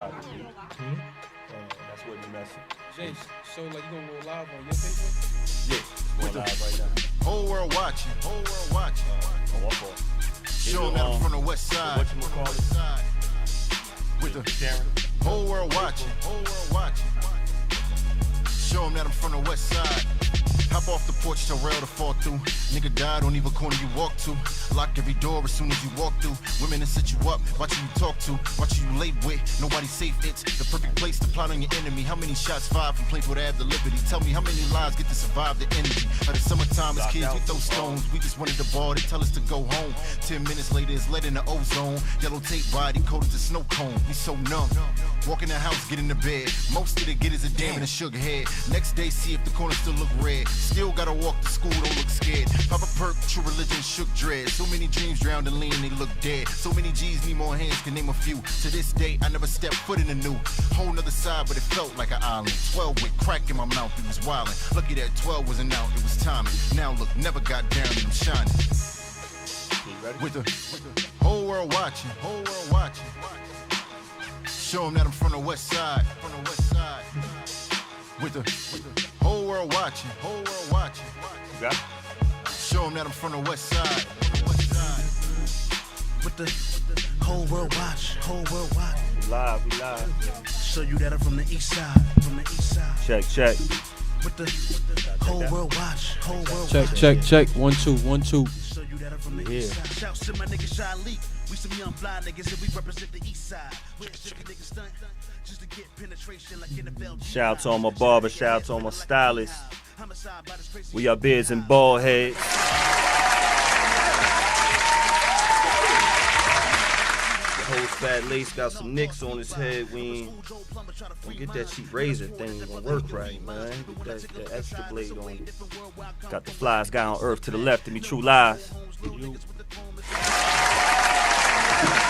That's what the message. Jay, so like you gonna go live on your Facebook? Yeah, going live right now. Whole world watching. Whole world watching. Oh, what for? Show them that I'm from the west side. What you call it? With the Sharon. whole world watching. Whole world watching. Show them that I'm from the west side. Hop off the porch, tell rail to fall through. Nigga died on either corner you walk to. Lock every door as soon as you walk through. Women that set you up, watch who you talk to, watch who you late with. Nobody safe, it's the perfect place to plot on your enemy. How many shots fired from planes where they have the liberty? Tell me how many lives get to survive the energy. By the summertime as kids, we throw stones. We just wanted the ball, they tell us to go home. 10 minutes later, it's lead in the ozone. Yellow tape body coated to snow cone. We so numb. Walk in the house, get in the bed. Most of the get is a damn and a sugar head. Next day, see if the corner still look red. Still gotta walk to school, don't look scared. Pop a perk, true religion shook dread. So many dreams drowned in lean, they look dead. So many G's need more hands, can name a few. To this day, I never stepped foot in the new. Whole nother side, but it felt like an island. 12 with crack in my mouth, it was wildin'. Lucky that 12 wasn't out, it was timing. Now look, never got down and I'm shining. With the whole world watching, whole world watching. Show them that I'm from the west side, from the west side. With the whole world watching, whole world watching. You got it? Show them that I'm from the west side, from the west side. With the whole world watch, whole world watch. We live. Show you that I'm from the east side, from the east side. Check. With the whole world watch, whole world watch. Check. 1 2 1 2. Show you that I'm from the east side. Shouts to my nigga Shy Leak. We some young fly niggas and we represent the east side. Where sugar niggas stunt just to get penetration like in the belt. Shout out to all my barber, shout out to all my stylists. We are Beards N Baldheads. The whole fat lace got some nicks on his head. We don't get that cheap razor thing, gonna work right, man. Get that extra blade on it. Got the flyest guy on earth to the left of me, True Lies.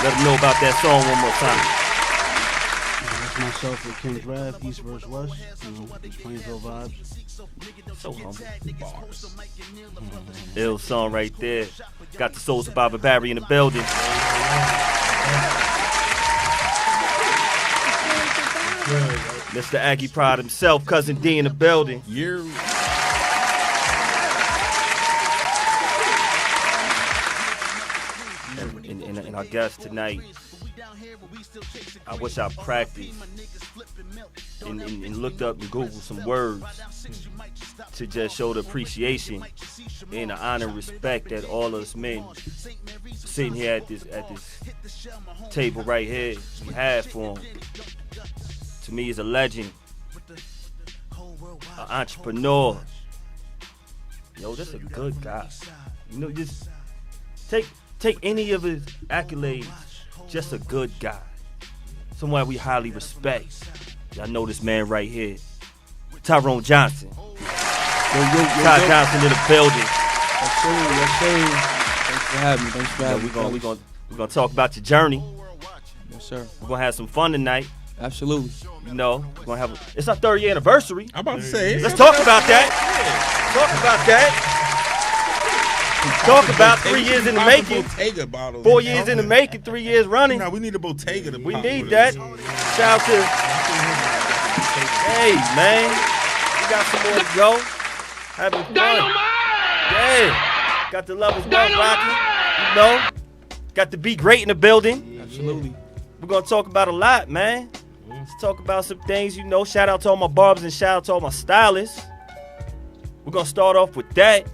Let them know about that song one more time. That's myself with King Draft, East vs. West, Plainville vibes. So humble. Ill song right there. Got the Soul Survivor Barry in the building. Mr. Aggie Pride himself, Cousin D in the building. And our guest tonight, I wish I practiced and looked up and Googled some words to just show the appreciation and the honor and respect that all of us men sitting here at this table right here we have for him. To me, he's a legend, an entrepreneur. Yo, that's a good guy. You know, just take any of his accolades, just a good guy. Someone we highly respect. Y'all know this man right here. Tyrone Johnson. Ty Johnson in the building. Yes, sir. Thanks for having me. We're gonna talk about your journey. Yes, sir. We're gonna have some fun tonight. Absolutely. You know, we're gonna it's our 3rd year anniversary. I'm about to say it. Let's talk about that. Talk about that. Talk about 3 years in the making. 4 years in the making, 3 years running. No, we need a Bottega to We pop need with that. us. Shout out to. Hey, man. We got some more to go. Having fun. Yeah. Got the Lovers One rocking. You know. Got the Be Great in the building. Absolutely. We're going to talk about a lot, man. Let's talk about some things, you know. Shout out to all my barbers and shout out to all my stylists. We're going to start off with that.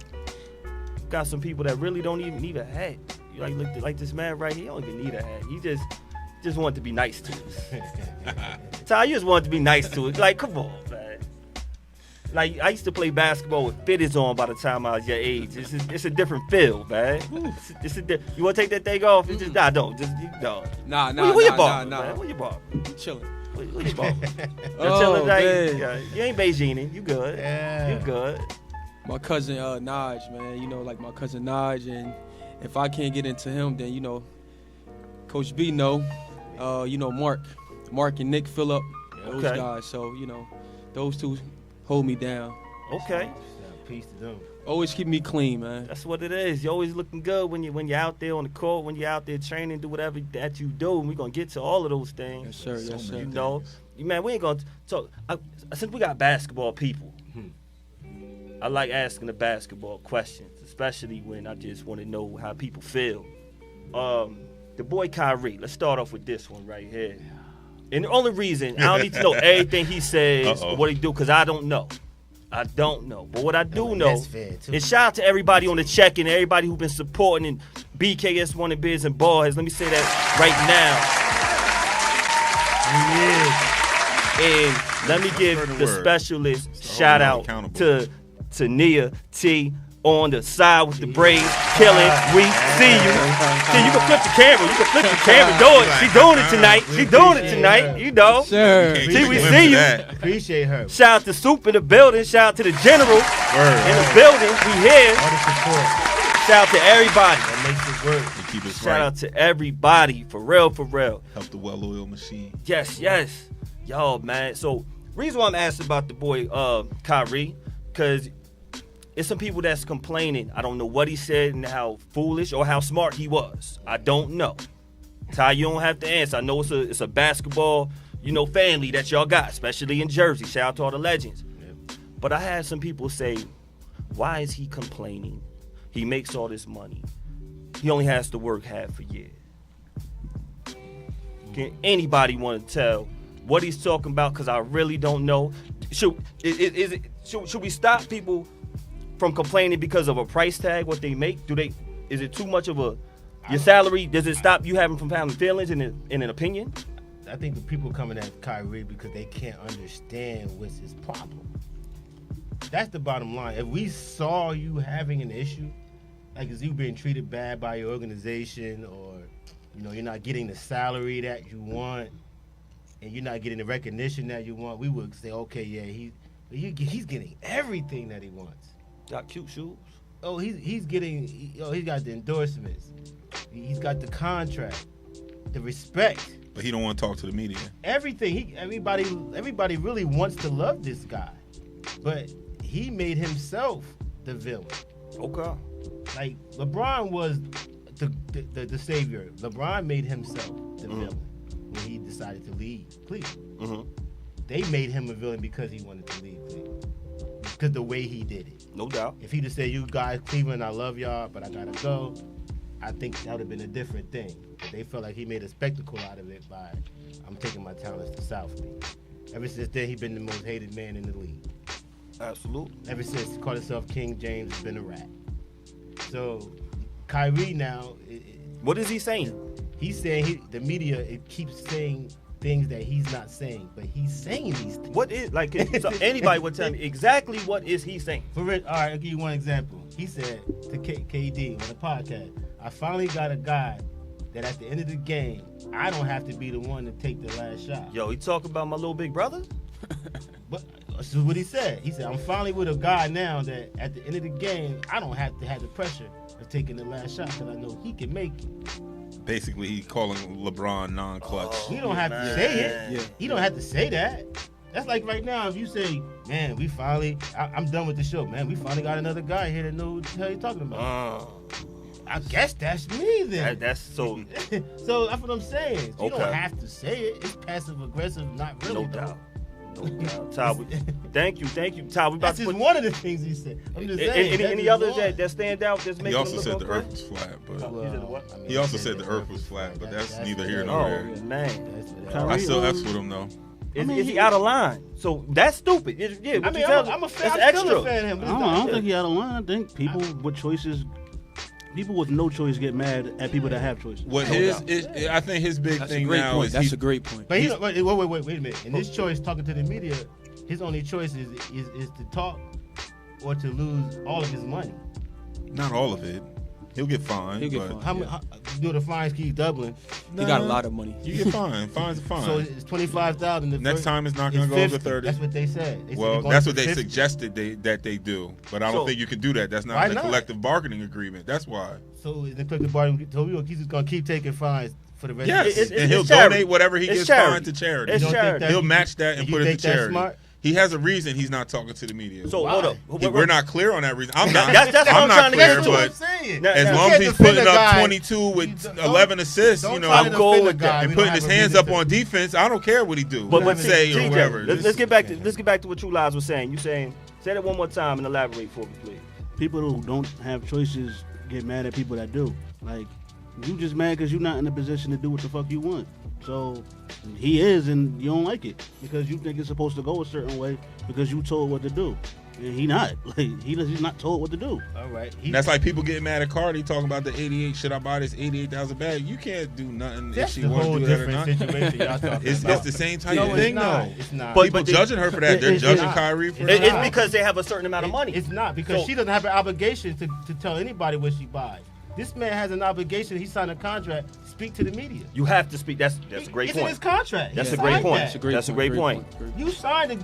Got some people that really don't even need a hat. You like this man right here, he don't even need a hat. He just want to be nice to us. Ty, you just want to be nice to us. Like, come on, man. Like, I used to play basketball with fitteds on by the time I was your age. It's a different feel, man. You want to take that thing off? It's just, don't. Nah. Where you barber, man? Where you barber? Chilling. Where you barber? Oh, chilling, like, man. yeah, you ain't Beijing. You good. Yeah. You good. My cousin Naj, man. You know, like my cousin Naj, and if I can't get into him, then you know, Coach B know. You know Mark and Nick Phillip, those guys. So you know, those two hold me down. Okay. Peace to them. Always keep me clean, man. That's what it is. You're always looking good when you're out there on the court, when you're out there training, do whatever that you do. And we're going to get to all of those things. Yes, sir. Yes, sir. You know, man, we ain't going to talk. Since we got basketball people, I like asking the basketball questions, especially when I just want to know how people feel. The boy Kyrie, let's start off with this one right here. And the only reason, I don't need to know everything he says or what he do, because I don't know. I don't know. But what I do know is shout out to everybody on the check-in, everybody who's been supporting and BKS1 and Beards N Baldheads. Let me say that right now. And let me give the specialist shout out to Nia T on the side with the braids, killing. We see you. See, you can flip the camera. You can flip the camera. Do it. She doing it tonight. She doing it tonight. You know. Sure. See, we see you. Appreciate her. Shout out to Soup in the building. Shout out to the General in the building. We here. All the support. Shout out to everybody. That makes it work. They keep us Shout out to everybody. For real, for real. Help the well-oiled machine. Yes, yes. Yo, man. So, reason why I'm asking about the boy Kyrie, because it's some people that's complaining. I don't know what he said and how foolish or how smart he was. I don't know. Ty, you don't have to answer. I know it's a basketball, family that y'all got, especially in Jersey. Shout out to all the legends. Yeah. But I had some people say, why is he complaining? He makes all this money. He only has to work half a year. Can anybody want to tell what he's talking about? Because I really don't know. Should we stop people from complaining because of a price tag, what they make? Is it too much of your salary? Does it stop you having from having feelings and an opinion? I think the people coming at Kyrie because they can't understand what's his problem. That's the bottom line. If we saw you having an issue, like is you being treated bad by your organization, or you're not getting the salary that you want, and you're not getting the recognition that you want, we would say, okay, yeah, he's getting everything that he wants. Got cute shoes. Oh, he's got the endorsements. He's got the contract, the respect. But he don't want to talk to the media. Everything. Everybody really wants to love this guy, but he made himself the villain. Okay. Like LeBron was the savior. LeBron made himself the villain when he decided to leave Cleveland. Mm-hmm. They made him a villain because he wanted to leave Cleveland. Because the way he did it. No doubt. If he'd have said, you guys, Cleveland, I love y'all, but I gotta go, I think that would have been a different thing. But they felt like he made a spectacle out of it by, I'm taking my talents to South Beach. Ever since then, he's been the most hated man in the league. Absolutely. Ever since he called himself King James, has been a rat. So, Kyrie now... What is he saying? He's saying, the media, it keeps saying things that he's not saying, but he's saying these things. What is, so anybody would tell me exactly what is he saying? All right, I'll give you one example. He said to KD on the podcast, I finally got a guy that at the end of the game, I don't have to be the one to take the last shot. Yo, he talking about my little big brother? But this is what he said. He said, I'm finally with a guy now that at the end of the game, I don't have to have the pressure of taking the last shot because I know he can make it. Basically, he's calling LeBron non-clutch. You don't have to say it. Yeah. You don't have to say that. That's like right now, if you say, man, we finally, I'm done with the show, man. We finally got another guy here that knows what the hell you're talking about. I guess that's me then. That's so. So that's what I'm saying. You Okay. don't have to say it. It's passive aggressive, not really. No doubt. No doubt. Ty, thank you. Ty, we about that's to just one of the things he said. I'm just saying. Any others that stand out that's making He also him said look the earth was flat, but He said the what? I mean, he also said the earth was flat, but that's neither here nor there. Man. I still F's with him though. Is he out of line? So that's stupid. Yeah, I mean, I'm a fan. That's I'm extra. still a fan of him. But I don't think he out of line. I think people with no choice get mad at people that have choices. What I think his big That's thing a great now point. is That's a great point. But wait a minute. In this choice, talking to the media, his only choice is to talk or to lose all of his money. not all of it. He'll get fined. He'll get but fined. How do the fines keep doubling? He got a lot of money. You get fined. Fines are fine. So it's $25,000. Next time it's not going to go over 30. That's what they said. Well, that's what they suggested that they do, but I don't think you can do that. That's Why not the not? collective bargaining agreement. That's why. So the collective bargaining, so he's just going to keep taking fines for the rest Yes, of the and he'll charity. donate whatever he It's gets charity. fined to charity. It's You don't think charity. that- He'll match that and you put it think to that's charity. smart? He has a reason he's not talking to the media. So hold up. We're not clear on that reason. I'm not. That's what I'm not trying to clear, get to. but saying. as long as he's putting up 22 with 11 assists, you know, I'm cool with that. and putting his hands up on defense, I don't care what he do. But say or TJ, whatever. Let's get back to what True Lies was saying. You saying, say that one more time and elaborate for me, please. People who don't have choices get mad at people that do. Like, you just mad because you're not in a position to do what the fuck you want. So he is, and you don't like it because you think it's supposed to go a certain way because you told what to do, and he not. Like he's not told what to do. All right. That's like people getting mad at Cardi talking about the 88. Should I buy this 88,000 bag? You can't do nothing That's if she the wants whole to do that or different not. situation y'all talking It's about. the same type No, of it's thing, not. though. It's not. People judging her for that. They're judging not. Kyrie for It's that. not. It's because they have a certain amount of money. It's not because So- she doesn't have an obligation to tell anybody what she buys. This man has an obligation. He signed a contract. Speak to the media. You have to speak. That's a great It's in point. his contract. That's He a great signed point. that. That's a great point. You signed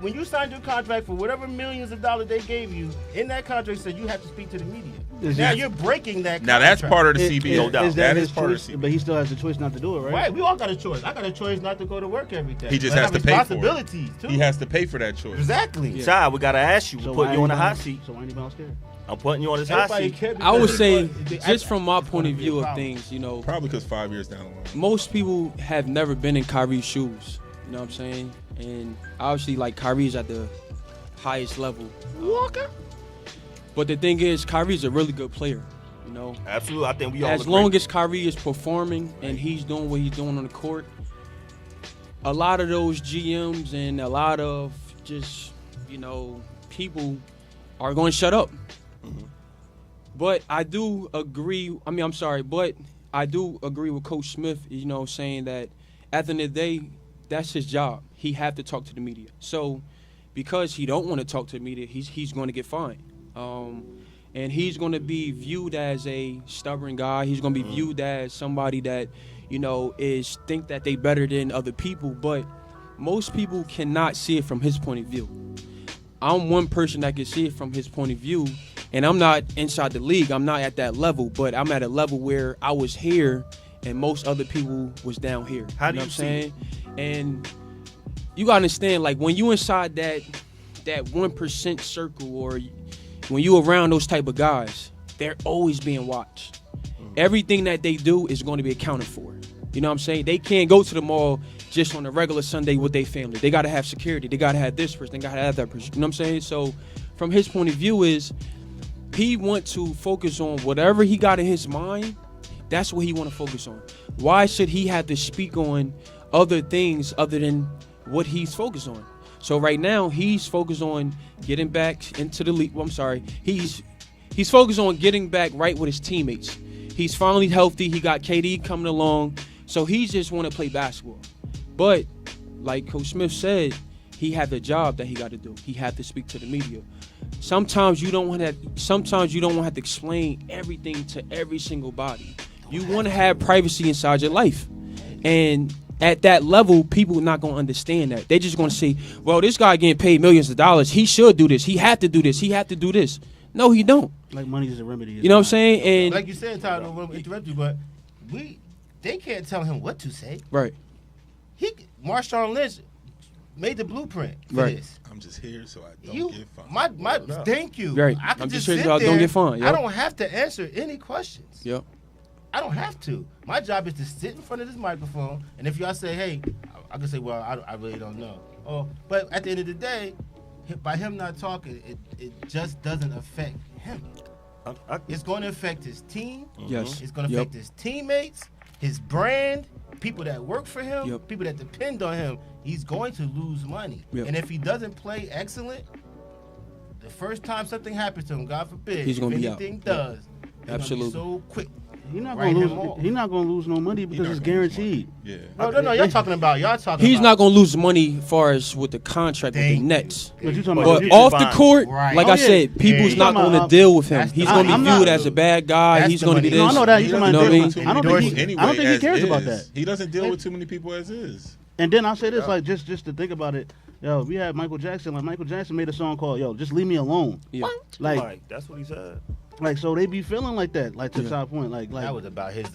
when you signed your contract for whatever millions of dollars they gave you. In that contract said you have to speak to the media. Now you're breaking that. Now that's contract. part of the CBA. No doubt. That his is part of choice? the CBA. But he still has the choice not to do it, right? Right, we all got a choice. I got a choice not to go to work every day. He just But I has have to pay for it. responsibilities too. He has to pay for that choice. Exactly. Ty, we gotta ask you. We're putting you on the hot seat. So why anybody scared? I'm putting you on this hot Everybody seat. cares I would because say, it's- just from my it's point gonna of be a view of problem. things, you know, Probably because 5 years down the line. most people have never been in Kyrie's shoes. You know what I'm saying? And obviously, like, Kyrie's at the highest level. Walker. But the thing is, Kyrie's a really good player. You know, Absolutely. I think we all as agree. long as Kyrie is performing and he's doing what he's doing on the court, a lot of those GMs and a lot of just, you know, people are going to shut up. But I do agree. But I do agree with Coach Smith, you know, saying that at the end of the day, that's his job. He have to talk to the media. So because he don't want to talk to the media, he's going to get fined. And he's going to be viewed as a stubborn guy. He's going to be viewed as somebody that, you know, think that they better than other people. But most people cannot see it from his point of view. I'm one person that can see it from his point of view, and I'm not inside the league. I'm not at that level, but I'm at a level where I was here, and most other people was down here. How do know you what see I'm saying? And you gotta understand, like, when you inside that 1% circle, or when you around those type of guys, they're always being watched. Everything that they do is going to be accounted for. You know what I'm saying? They can't go to the mall just on a regular Sunday with their family. They got to have security. They got to have this person. They got to have that person. You know what I'm saying? So from his point of view is he want to focus on whatever he got in his mind. That's what he want to focus on. Why should he have to speak on other things other than what he's focused on? So right now he's focused on getting back into the league. Well, I'm sorry. He's focused on getting back right with his teammates. He's finally healthy. He got KD coming along. So he just want to play basketball. But like Coach Smith said, he had the job that he got to do. He had to speak to the media. Sometimes you don't want to have to explain everything to every single body. You want to have privacy inside your life. And at that level, people are not going to understand that. They're just going to say, well, this guy getting paid millions of dollars. He should do this. He had to do this. He had to do this. No, he don't. Like money is a remedy. You know what I'm saying? And Like you said, Tyler, I don't want to interrupt you, but they can't tell him what to say. right. Marshawn Lynch made the blueprint for Right. this. I'm just here so I don't get fined. Thank you. Right. I can I'm just just here sit so I there. don't get fined, I yep. don't have to answer any questions. Yep. I don't have to. My job is to sit in front of this microphone, and if y'all say, "Hey," I can say, "Well, I really don't know." Oh, but at the end of the day, by him not talking, it just doesn't affect him. It's going to affect his team. Yes. It's going to affect his teammates, his brand, people that work for him, people that depend on him. He's going to lose money. Yep. And if he doesn't play excellent, the first time something happens to him, God forbid, He's gonna if be out. anything does, they're Absolutely. gonna be so quick. He's not Write gonna him off. lose. He's not gonna lose no money because not it's gonna lose guaranteed. Yeah. No, y'all talking about. He's not going to lose money as far as with the contract with the Thank you. Nets. But you talking But about? But he's off the fine. court, Right. like Oh, I yeah. said, people's Yeah. not Talking going to about- deal with him. That's He's the going to money. be I'm viewed not- as a bad guy. That's He's the going to be money. this. No, I know that. He's You talking know about what I mean? different- I don't think he- Anyway, I don't think he as cares about is. that. He doesn't deal with too many people as is. And then I'll say this, like just to think about it, yo, we had Michael Jackson. Like Michael Jackson made a song called "Yo, Just Leave Me Alone." Yeah. Like that's what he said. Like so they be feeling like that, like to Yeah. Todd point, like That was about his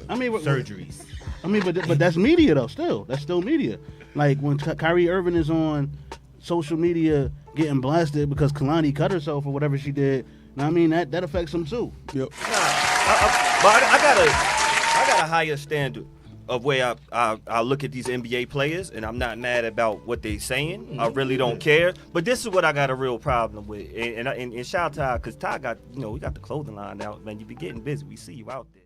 I mean, surgeries. I mean, but that's media though. Still, that's still media. Like when Kyrie Irving is on social media getting blasted because Kalani cut herself or whatever she did. I mean, that affects him too. Yep. But I got a higher standard of where I look at these NBA players, and I'm not mad about what they saying. I really don't care. But this is what I got a real problem with. And shout out to Ty, because Ty got, we got the clothing line out, man. You be getting busy. We see you out there.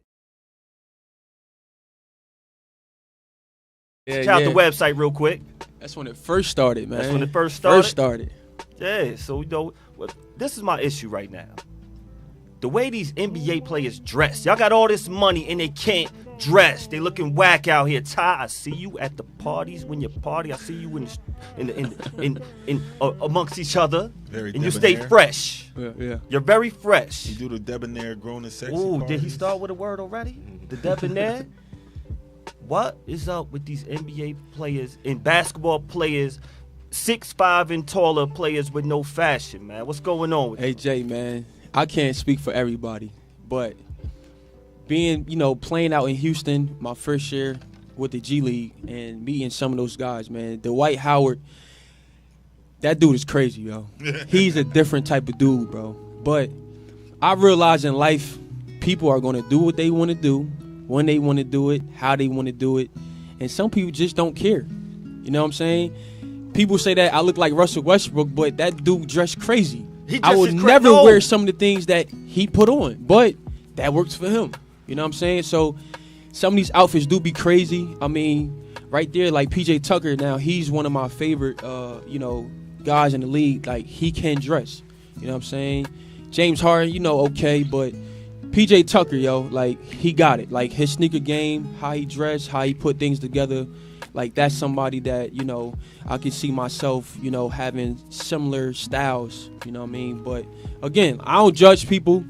Yeah, Check out the website real quick. That's when it first started, man. That's when it first started? First started. Yeah, so, this is my issue right now. The way these NBA players dress. Y'all got all this money and they can't dress. They looking whack out here. Ty, I see you at the parties when you party. I see you in amongst each other. Very and you debonair. stay fresh. Yeah. You're very fresh. You do the debonair, grown and sexy. Ooh, parties. did he start with a word already? The debonair? What is up with these NBA players and basketball players, 6'5" and taller players with no fashion, man? What's going on with Hey, Jay, man, I can't speak for everybody, but being, playing out in Houston my first year with the G League and meeting some of those guys, man, Dwight Howard, that dude is crazy, yo. He's a different type of dude, bro. But I realize in life, people are going to do what they want to do, when they want to do it, how they want to do it, and some people just don't care. You know what I'm saying? People say that I look like Russell Westbrook, but that dude dressed crazy. I would never wear some of the things that he put on, but that works for him. You know what I'm saying? So some of these outfits do be crazy. I mean, right there, like PJ Tucker now, he's one of my favorite, guys in the league. Like, he can dress. You know what I'm saying? James Harden, okay, but PJ Tucker, like, he got it. Like, his sneaker game, how he dressed, how he put things together. Like, that's somebody that, I could see myself, having similar styles, you know what I mean? But, again, I don't judge people.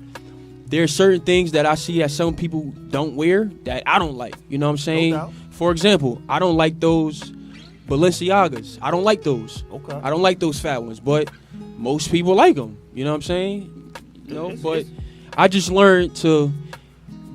There are certain things that I see that some people don't wear that I don't like, you know what I'm saying? No doubt. For example, I don't like those Balenciagas. I don't like those. Okay. I don't like those fat ones, but most people like them, you know what I'm saying? But I just learned to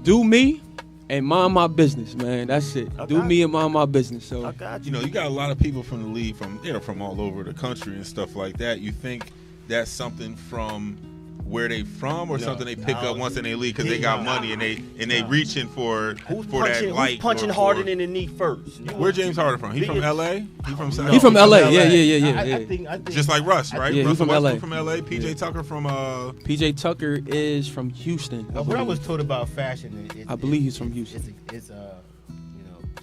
do me and mind my business, man. That's it. Do me and mind my business. So I got you. You got a lot of people from the league from all over the country and stuff like that. You think that's something from where they from or something they pick up once in they league because they got money and they reaching for that light. Who's punching Harden in the knee first? Where James Harden from? He from LA? He from South? he from LA. Yeah. I think Just like Russ, right? Yeah, he Russell from LA. Westbrook from LA. PJ Tucker from PJ Tucker is from Houston. What I was told about fashion, I believe he's from Houston. It's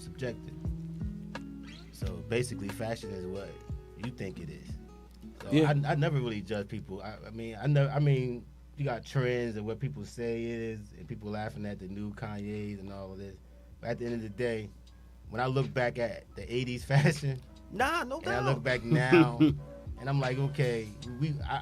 subjective. So basically, fashion is what you think it is. So Yeah. I never really judge people. I mean, you got trends and what people say it is, and people laughing at the new Kanye's and all of this. But at the end of the day, when I look back at the '80s fashion, No and doubt. I look back now, and I'm like, okay,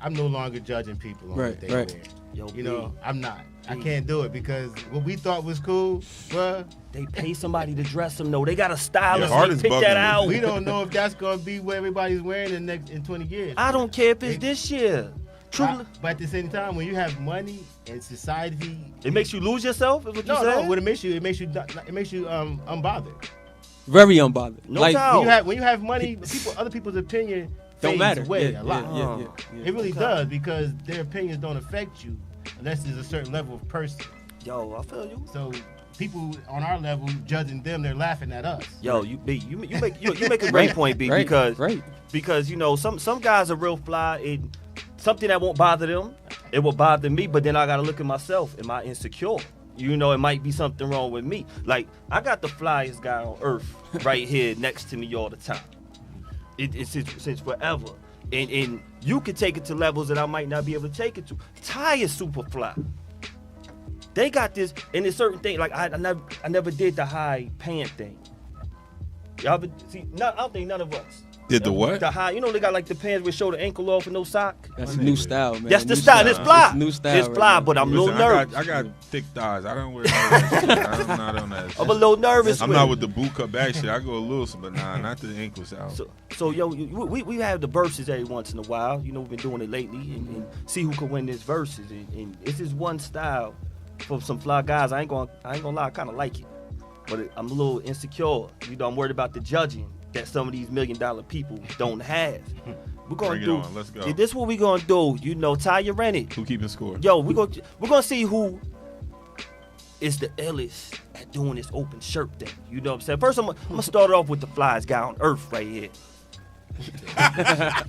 I'm no longer judging people on what they wear. Yo, I'm not. I can't do it because what we thought was cool, bruh, they pay somebody to dress them, though. They got a stylist. Your heart They is pick bugging that me. out. we don't know if that's gonna be what everybody's wearing in 20 years. I don't care if it's this year. Truly, But at the same time, when you have money and society, it makes you lose yourself. Is what you no, saying? what it makes you unbothered. Very unbothered. No doubt. When you have money, other people's opinion Don't fades matter. away Yeah, a lot. yeah. It really does because their opinions don't affect you unless there's a certain level of person. Yo, I feel you. So people on our level judging them, they're laughing at us. Yo, you make a great point, B, Right, because right. some guys are real fly and something that won't bother them, it will bother me, but then I gotta look at myself. Am I insecure? It might be something wrong with me. Like, I got the flyest guy on earth right here next to me all the time. It's since forever. And you can take it to levels that I might not be able to take it to. Ty is super fly. They got this, and it's certain thing. Like, I never did the high pant thing. Y'all see? I don't think none of us did the what? The high. They got like the pants which show the ankle off and no sock. That's a new style, man. That's the New style. It's fly. It's new style. It's fly, but I'm a little nervous. I got thick thighs. I don't wear that shit. I'm not on that shit. I'm a little nervous. I'm not with the boot cut back shit. I go loose, but nah, not the ankles out. So yo, we have the verses every once in a while. We've been doing it lately, and see who can win this verses. And it's this one style for some fly guys. I ain't gonna lie, I kind of like it, but I'm a little insecure. You know, I'm worried about the judging that some of these $1 million people don't have. We're gonna Bring it on. Let's go. This what we gonna do. You know, Ty, you rented. Who keeping score? Yo, we're gonna see who is the illest at doing this open shirt thing. You know what I'm saying? First, I'm gonna start off with the flyest guy on earth right here.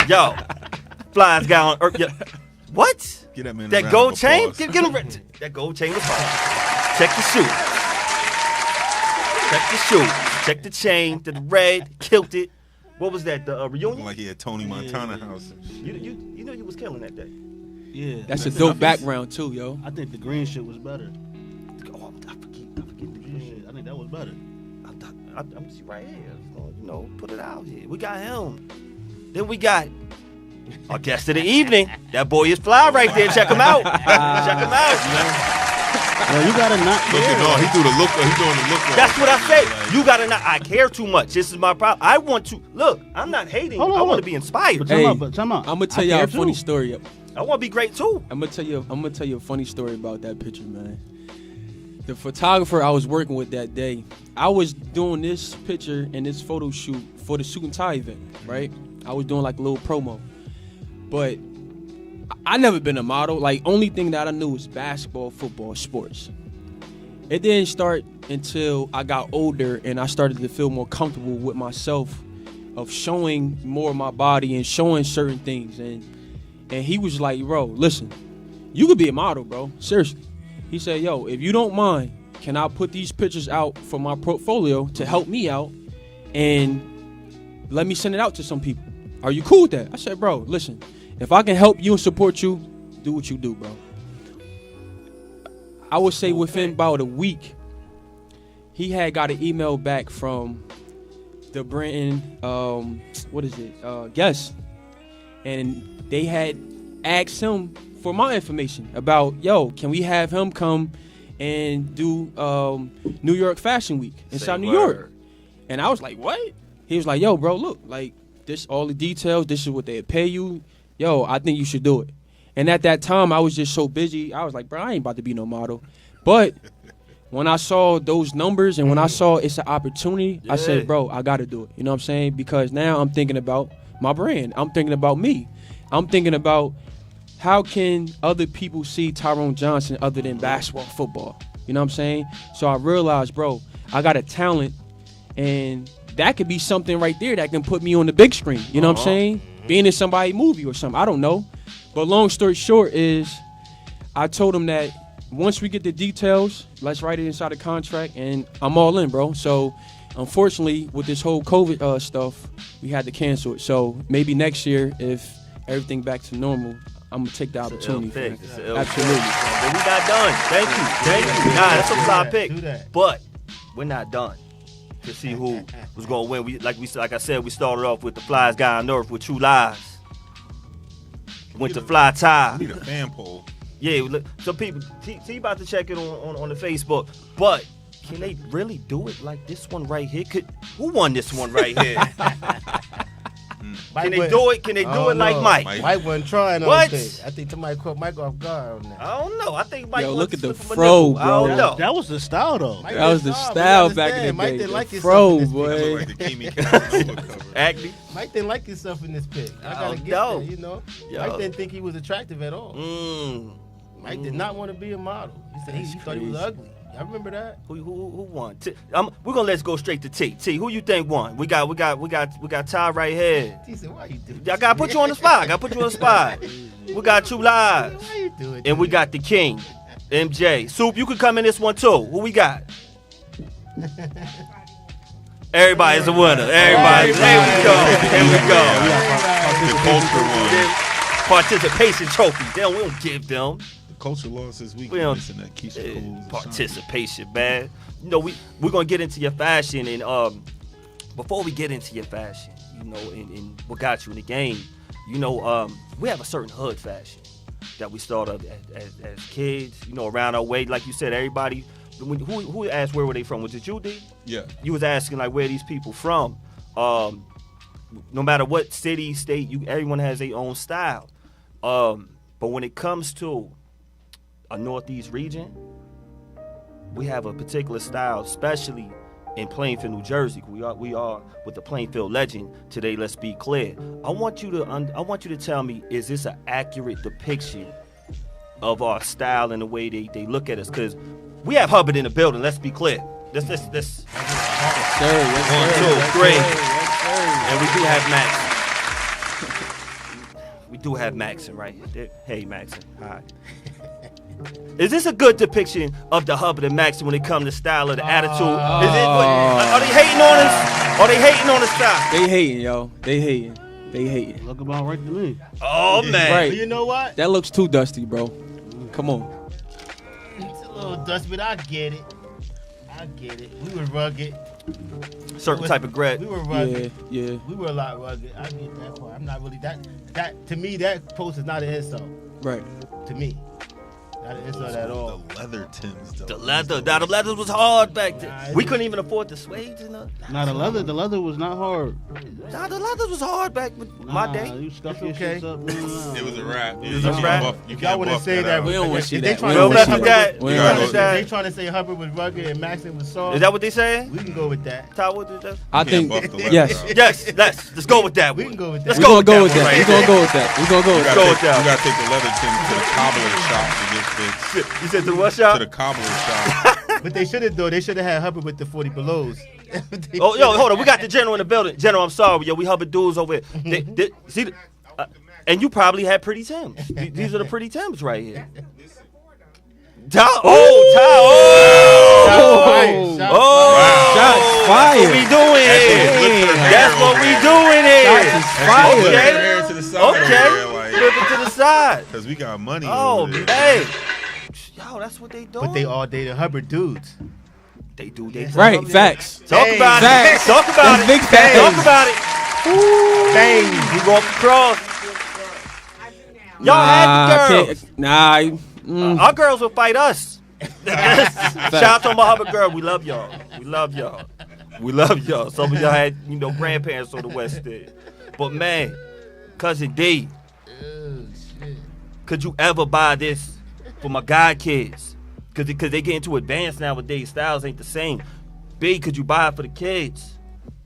Yo, flyest guy on earth. Yo. What? Get that man That gold chain? Get him ready. That gold chain was fire. Check the shoe. Check the shoe. Check the chain. The red. Killed it. What was that? The reunion? Like he had Tony Montana house. You know you was killing that day. Yeah. That's a dope background too, yo. I think the green shit was better. Oh, I forget the green shit. I think that was better. I'm just right here. You know, put it out here. We got him. Then we got our guest of the evening. That boy is fly right there. Check him out. Check him out. Well, you gotta not Look care. at all. He threw the look. He doing the look. That's what I say. You gotta not. I care too much. This is my problem. I want to look. I'm not hating. Hold on, I want hold to be inspired. But Hey, time out. I'm gonna tell I y'all care a funny too. story. I want to be great too. I'm gonna tell you a funny story about that picture, man. The photographer I was working with that day, I was doing this picture and this photo shoot for the suit and tie event, right? I was doing like a little promo, but I never been a model. Like, only thing that I knew was basketball, football, sports. It didn't start until I got older and I started to feel more comfortable with myself, of showing more of my body and showing certain things. And he was like, bro, listen, you could be a model, bro. Seriously. He said, yo, if you don't mind, can I put these pictures out for my portfolio to help me out and let me send it out to some people? Are you cool with that? I said, bro, listen, if I can help you and support you, do what you do, bro. I would say within about a week, he had got an email back from the Brenton, guest. And they had asked him for my information about, yo, can we have him come and do New York Fashion Week inside New York? And I was like, what? He was like, yo, bro, look, like, this, all the details, this is what they pay you. Yo, I think you should do it. And at that time, I was just so busy. I was like, bro, I ain't about to be no model. But when I saw those numbers and when I saw it's an opportunity, I said, bro, I got to do it. You know what I'm saying? Because now I'm thinking about my brand. I'm thinking about me. I'm thinking about how can other people see Tyrone Johnson other than basketball, football? You know what I'm saying? So I realized, bro, I got a talent, and that could be something right there that can put me on the big screen. You know what I'm saying? Being in somebody's movie or something. I don't know. But long story short is, I told him that once we get the details, let's write it inside the contract, and I'm all in, bro. So unfortunately, with this whole COVID stuff, we had to cancel it. So maybe next year, if everything back to normal, I'm gonna take the opportunity. Absolutely. But we not done. Thank you. Nah, that's a fly pick. But we're not done to see who was gonna win. Like I said, we started off with the flyest guy on earth with True Lies. Went to Fly Tie. Need a fan poll. Yeah, look, some people. T about to check it on the Facebook. But can they really do it like this one right here? Who won this one right here? Can they do it? Can they do it like Mike? Mike wasn't trying on What? thing. I think somebody caught Mike off guard on that. I don't know. I think Mike. Yo, wants look to at the slip him a fro, nipple. I bro. don't know. That was the style, though. Mike That was the didn't style but back in the Mike day. didn't like The himself fro, in this boy. picture. Look like the Kimi Casanova cover. Acme. Mike didn't like himself in this pic. I gotta get no. that, you know. Yo. Mike didn't think he was attractive at all. Mike did not want to be a model. He said he thought he was ugly. I remember that. Who won? We're gonna let's go straight to T. T, who you think won? We got Ty right here. He said, "Why you do?" I gotta put you on the spot. We got True Lies, Why you do it? and we got the King, MJ. Soup, you could come in this one too. Who we got? Everybody's a winner. Everybody. There we go. The culture won. Participation trophy. We don't give them. The culture lost this week. We don't- Missing that Keisha Cole's Participation, man. You know, we're gonna get into your fashion, and before we get into your fashion, you know, and what got you in the game, you know, we have a certain hood fashion that we started as kids, you know, around our way. Like you said, everybody. Who asked where were they from? Was it you, D? Yeah. You was asking like where these people from. No matter what city, state, everyone has their own style. But when it comes to a Northeast region, we have a particular style, especially in Plainfield, New Jersey. We are with the Plainfield legend today. Let's be clear. I want you to tell me, is this an accurate depiction of our style and the way they look at us? Because we have Hubbard in the building. Let's be clear. This. Yes, sir. 1, 2, 3, Yes, sir. and we do have Max. We do have Maxon right here. Hey, Maxon. Hi. Is this a good depiction of the Hubbard and Maxon when it comes to style or the attitude? Are they hating on us? Are they hating on the style? They hating, yo. They hating. Look about right to me. Oh, man. Right. But you know what? That looks too dusty, bro. Come on. It's a little dusty, but I get it. We were rugged. Certain type of bread. We were rugged. Yeah. We were a lot rugged. I get that part. I'm not really that to me that post is not an insult. Right. To me. Not an insult at all. The leather Tims, though. The leather. Now, the leather was hard back then. We couldn't even afford the suede. You know? Nah, the leather was not hard. Nah, the leather was hard back in my day. You stuff your Okay. shits up. Nah. It was a wrap. It was a wrap. You Y'all can't want to buff say that that? out. We don't want to see that. trying We don't to mess say with that. We We don't don't mess mess with They that. trying to say Hubbard was rugged and Maxon was soft. Is that what they saying? We can go with that. Ty, what did that? I You think, can't buff the leather yes. out. Yes, let's go with that. We one. can go with that. Let's We're go going with to go that with one that. right We're going to there. go with that. We're going to go with Go with that. that. You gotta take the leather Tims to the cobbler shop to get fixed. You said to what To shop? the cobbler shop. But they should have though. They should have had Hubbard with the 40 belows. Oh, yo, hold on. We got the general in the building. General, I'm sorry. Yo, we Hubbard dudes over here. See, and you probably had pretty Tims. These are the pretty Tims right here. Ty, Shots fired. That's what we doing here. That's what we doing here. Shots is fired. Hair to the side Okay. Flip it to the side. Because we got money. Oh, over there. man. Yo, that's what they do. But they all dated Hubbard dudes. They do. They do. Right, facts. Talk Hey, about facts. it. Talk about That's it. big facts. Talk about it. Bang. We go up the cross. Y'all Nah, had the girls. Nah. Our girls will fight us. Shout out to my Hubbard girl. We love y'all. We love y'all. We love y'all. Some of y'all had, grandparents on the West End. But man, Cousin D, could you ever buy this for my god kids? Because they get into advanced nowadays. Styles ain't the same. B, could you buy it for the kids?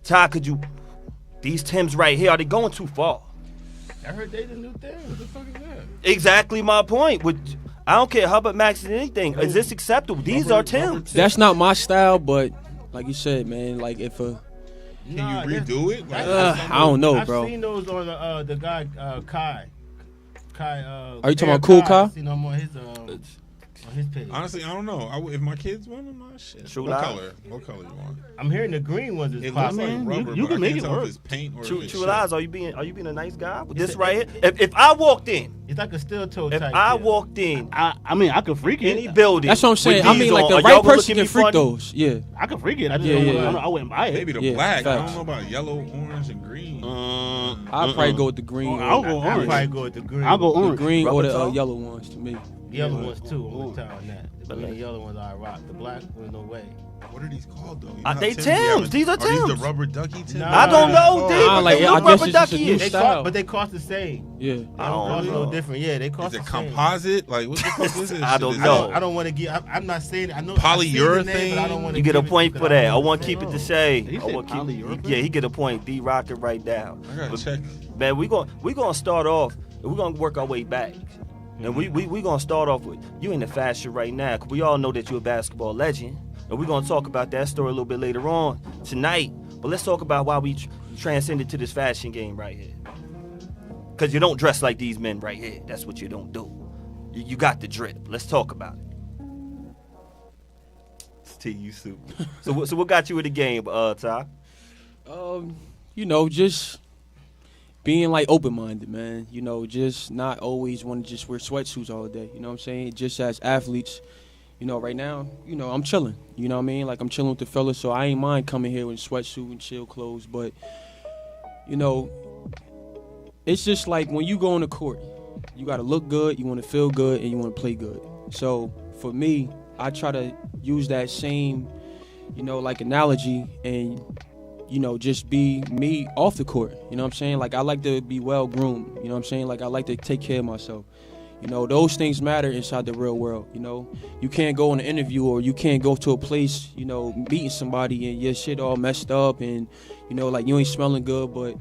Ty, could you? These Tims right here, are they going too far? I heard they the new thing. What the fuck is that? Exactly my point. I don't care Hubbard, Max, and anything. Is this acceptable? These are Tims. That's not my style, but like you said, man, like if a Can you redo it? Like, I don't know, I've bro. seen those on the guy Kai. Kai. Are you talking about Cool Kai? I seen them on his page. honestly, I don't know. If my kids want them, shit. True What lies. color? What color you want? I'm hearing the green ones is It looks popping. like rubber, you but can I make can't it tell work. if it's paint or True if it's lies. shit. Are you being a nice guy with this right here? If I walked in, It's like a steel toe if type. I deal. walked in I mean, I could freak any it. building, That's what I'm saying. with I these mean, like on, the are right y'all gonna person look at can me freak funny? those. Yeah. I could freak it. I just Yeah, don't, yeah. I wouldn't buy it. Maybe the Yeah, black. I facts. don't know about yellow, orange, and green. I'd probably go with the green. I'll go I'll orange. probably go with the green. I'll go The orange. green or Rubber the toe? yellow ones to me. The other ones too. I'm with Ty on that. The green, yellow ones I rock. The black ones, no way. What are these called though? You They know how Tims be Tims. having- These are Are these the Tims. rubber ducky Tims? Nah. I don't know. Nah, They like, like, I guess rubber it's just a ducky new is. They style. cost, but they cost the same. Yeah. They I don't cost know. no different. Yeah, they cost Is it the same. composite? Like what the fuck is this? I shit? don't Is know. it- I don't want to get. I'm not saying. I know. I see the Polyurethane? name, but I don't want to. You get a point for that. I want to keep it the same. He I said want to keep. polyurethane? Yeah, he get a point. D rock it right now. I gotta check. Man, we gonna start off. We're gonna work our way back. And we gonna start off with you in the fashion right now. 'Cause we all know that you're a basketball legend, and we're gonna talk about that story a little bit later on tonight. But let's talk about why we transcended to this fashion game right here. Cause you don't dress like these men right here. That's what you don't do. You got the drip. Let's talk about it. It's TU soup. So what got you in the game, Ty? Just being like open-minded, man. Just not always want to just wear sweatsuits all day. You know what I'm saying? Just as athletes, right now, I'm chilling. You know what I mean? Like I'm chilling with the fellas, so I ain't mind coming here with a sweatsuit and chill clothes. But, it's just like when you go on the court, you got to look good, you want to feel good, and you want to play good. So for me, I try to use that same, like analogy and just be me off the court. You know what I'm saying? Like, I like to be well-groomed. You know what I'm saying? Like, I like to take care of myself. You know, those things matter inside the real world. You know, you can't go on an interview or you can't go to a place, you know, meeting somebody and your shit all messed up and, you know, like you ain't smelling good. But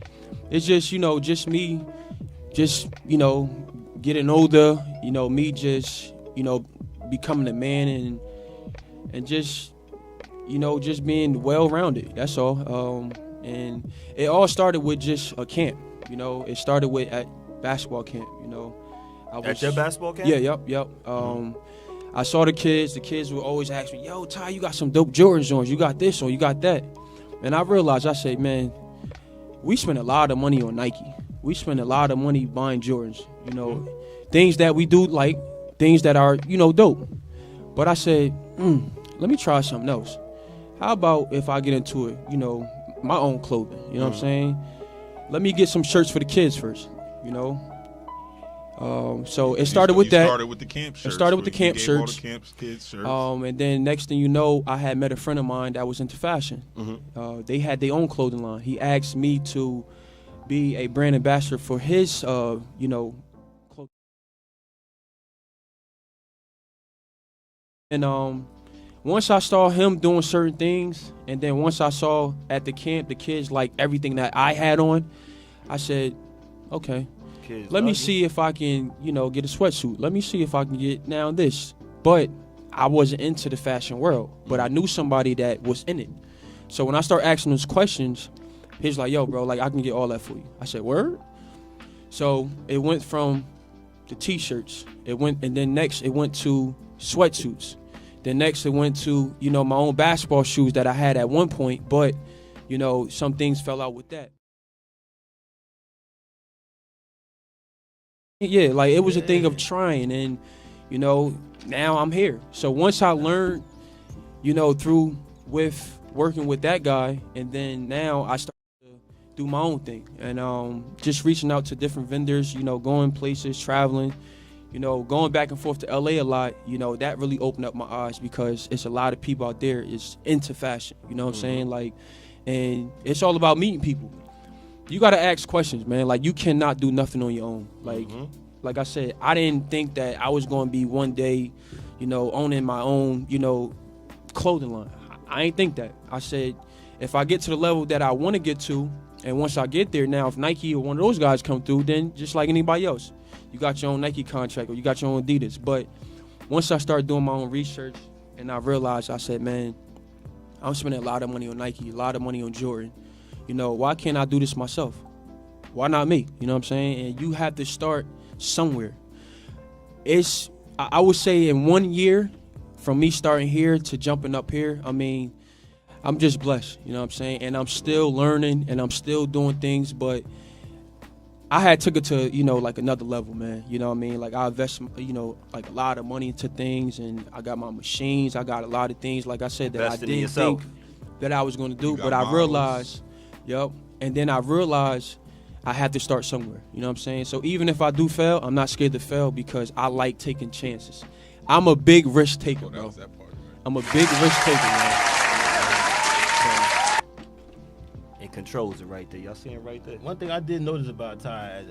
it's just, you know, just me, just, you know, getting older, you know, me just, you know, becoming a man and just, you know, just being well-rounded. That's all. And it all started with just a camp. You know, it started with at basketball camp, you know. At your basketball camp? Yeah, yep. I saw the kids. The kids would always ask me, yo, Ty, you got some dope Jordans on. You got this or you got that. And I realized, I said, man, we spend a lot of money on Nike. We spend a lot of money buying Jordans, you know, things that we do like, things that are, you know, dope. But I said, let me try something else. How about if I get into it, you know, my own clothing, you know what I'm saying? Let me get some shirts for the kids first, you know? So it started with that. Started with the camp shirts. It started with the camp shirts. All the camp kids shirts. And then next thing you know, I had met a friend of mine that was into fashion. They had their own clothing line. He asked me to be a brand ambassador for his, you know, clothing. And once I saw him doing certain things, and then once I saw at the camp the kids like everything that I had on, I said, okay. Let me see if I can, you know, get a sweatsuit. Let me see if I can get now this. But I wasn't into the fashion world, but I knew somebody that was in it. So when I start asking those questions, he's like, yo, bro, like I can get all that for you. I said, word? So it went from the T-shirts. And then next it went to sweatsuits. Then next it went to, you know, my own basketball shoes that I had at one point, but, you know, some things fell out with that. Yeah, like it was a thing of trying, and you know, now I'm here. So once I learned, you know, through with working with that guy, and then now I started to do my own thing, and just reaching out to different vendors, you know, going places, traveling, you know, going back and forth to LA a lot, you know, that really opened up my eyes because it's a lot of people out there is into fashion, you know what I'm saying? Like, and it's all about meeting people. You got to ask questions, man. Like, you cannot do nothing on your own. Like I said, I didn't think that I was going to be one day, you know, owning my own, you know, clothing line. I ain't think that. I said, if I get to the level that I want to get to, and once I get there now, if Nike or one of those guys come through, then just like anybody else, you got your own Nike contract or you got your own Adidas. But once I started doing my own research and I realized, I said, man, I'm spending a lot of money on Nike, a lot of money on Jordan. You know, why can't I do this myself? Why not me? You know what I'm saying? And you have to start somewhere. I would say in 1 year, from me starting here to jumping up here, I mean, I'm just blessed, you know what I'm saying? And I'm still learning and I'm still doing things, but I had took it to, you know, like another level, man. You know what I mean? Like I invest, you know, like a lot of money into things, and I got my machines. I got a lot of things, like I said, that Invested I didn't think that I was going to do, but I realized, and then I realized I had to start somewhere. You know what I'm saying? So even if I do fail, I'm not scared to fail because I like taking chances. I'm a big risk taker, bro. I'm a big risk taker, man. It controls it right there. Y'all seeing it right there? One thing I did notice about Ty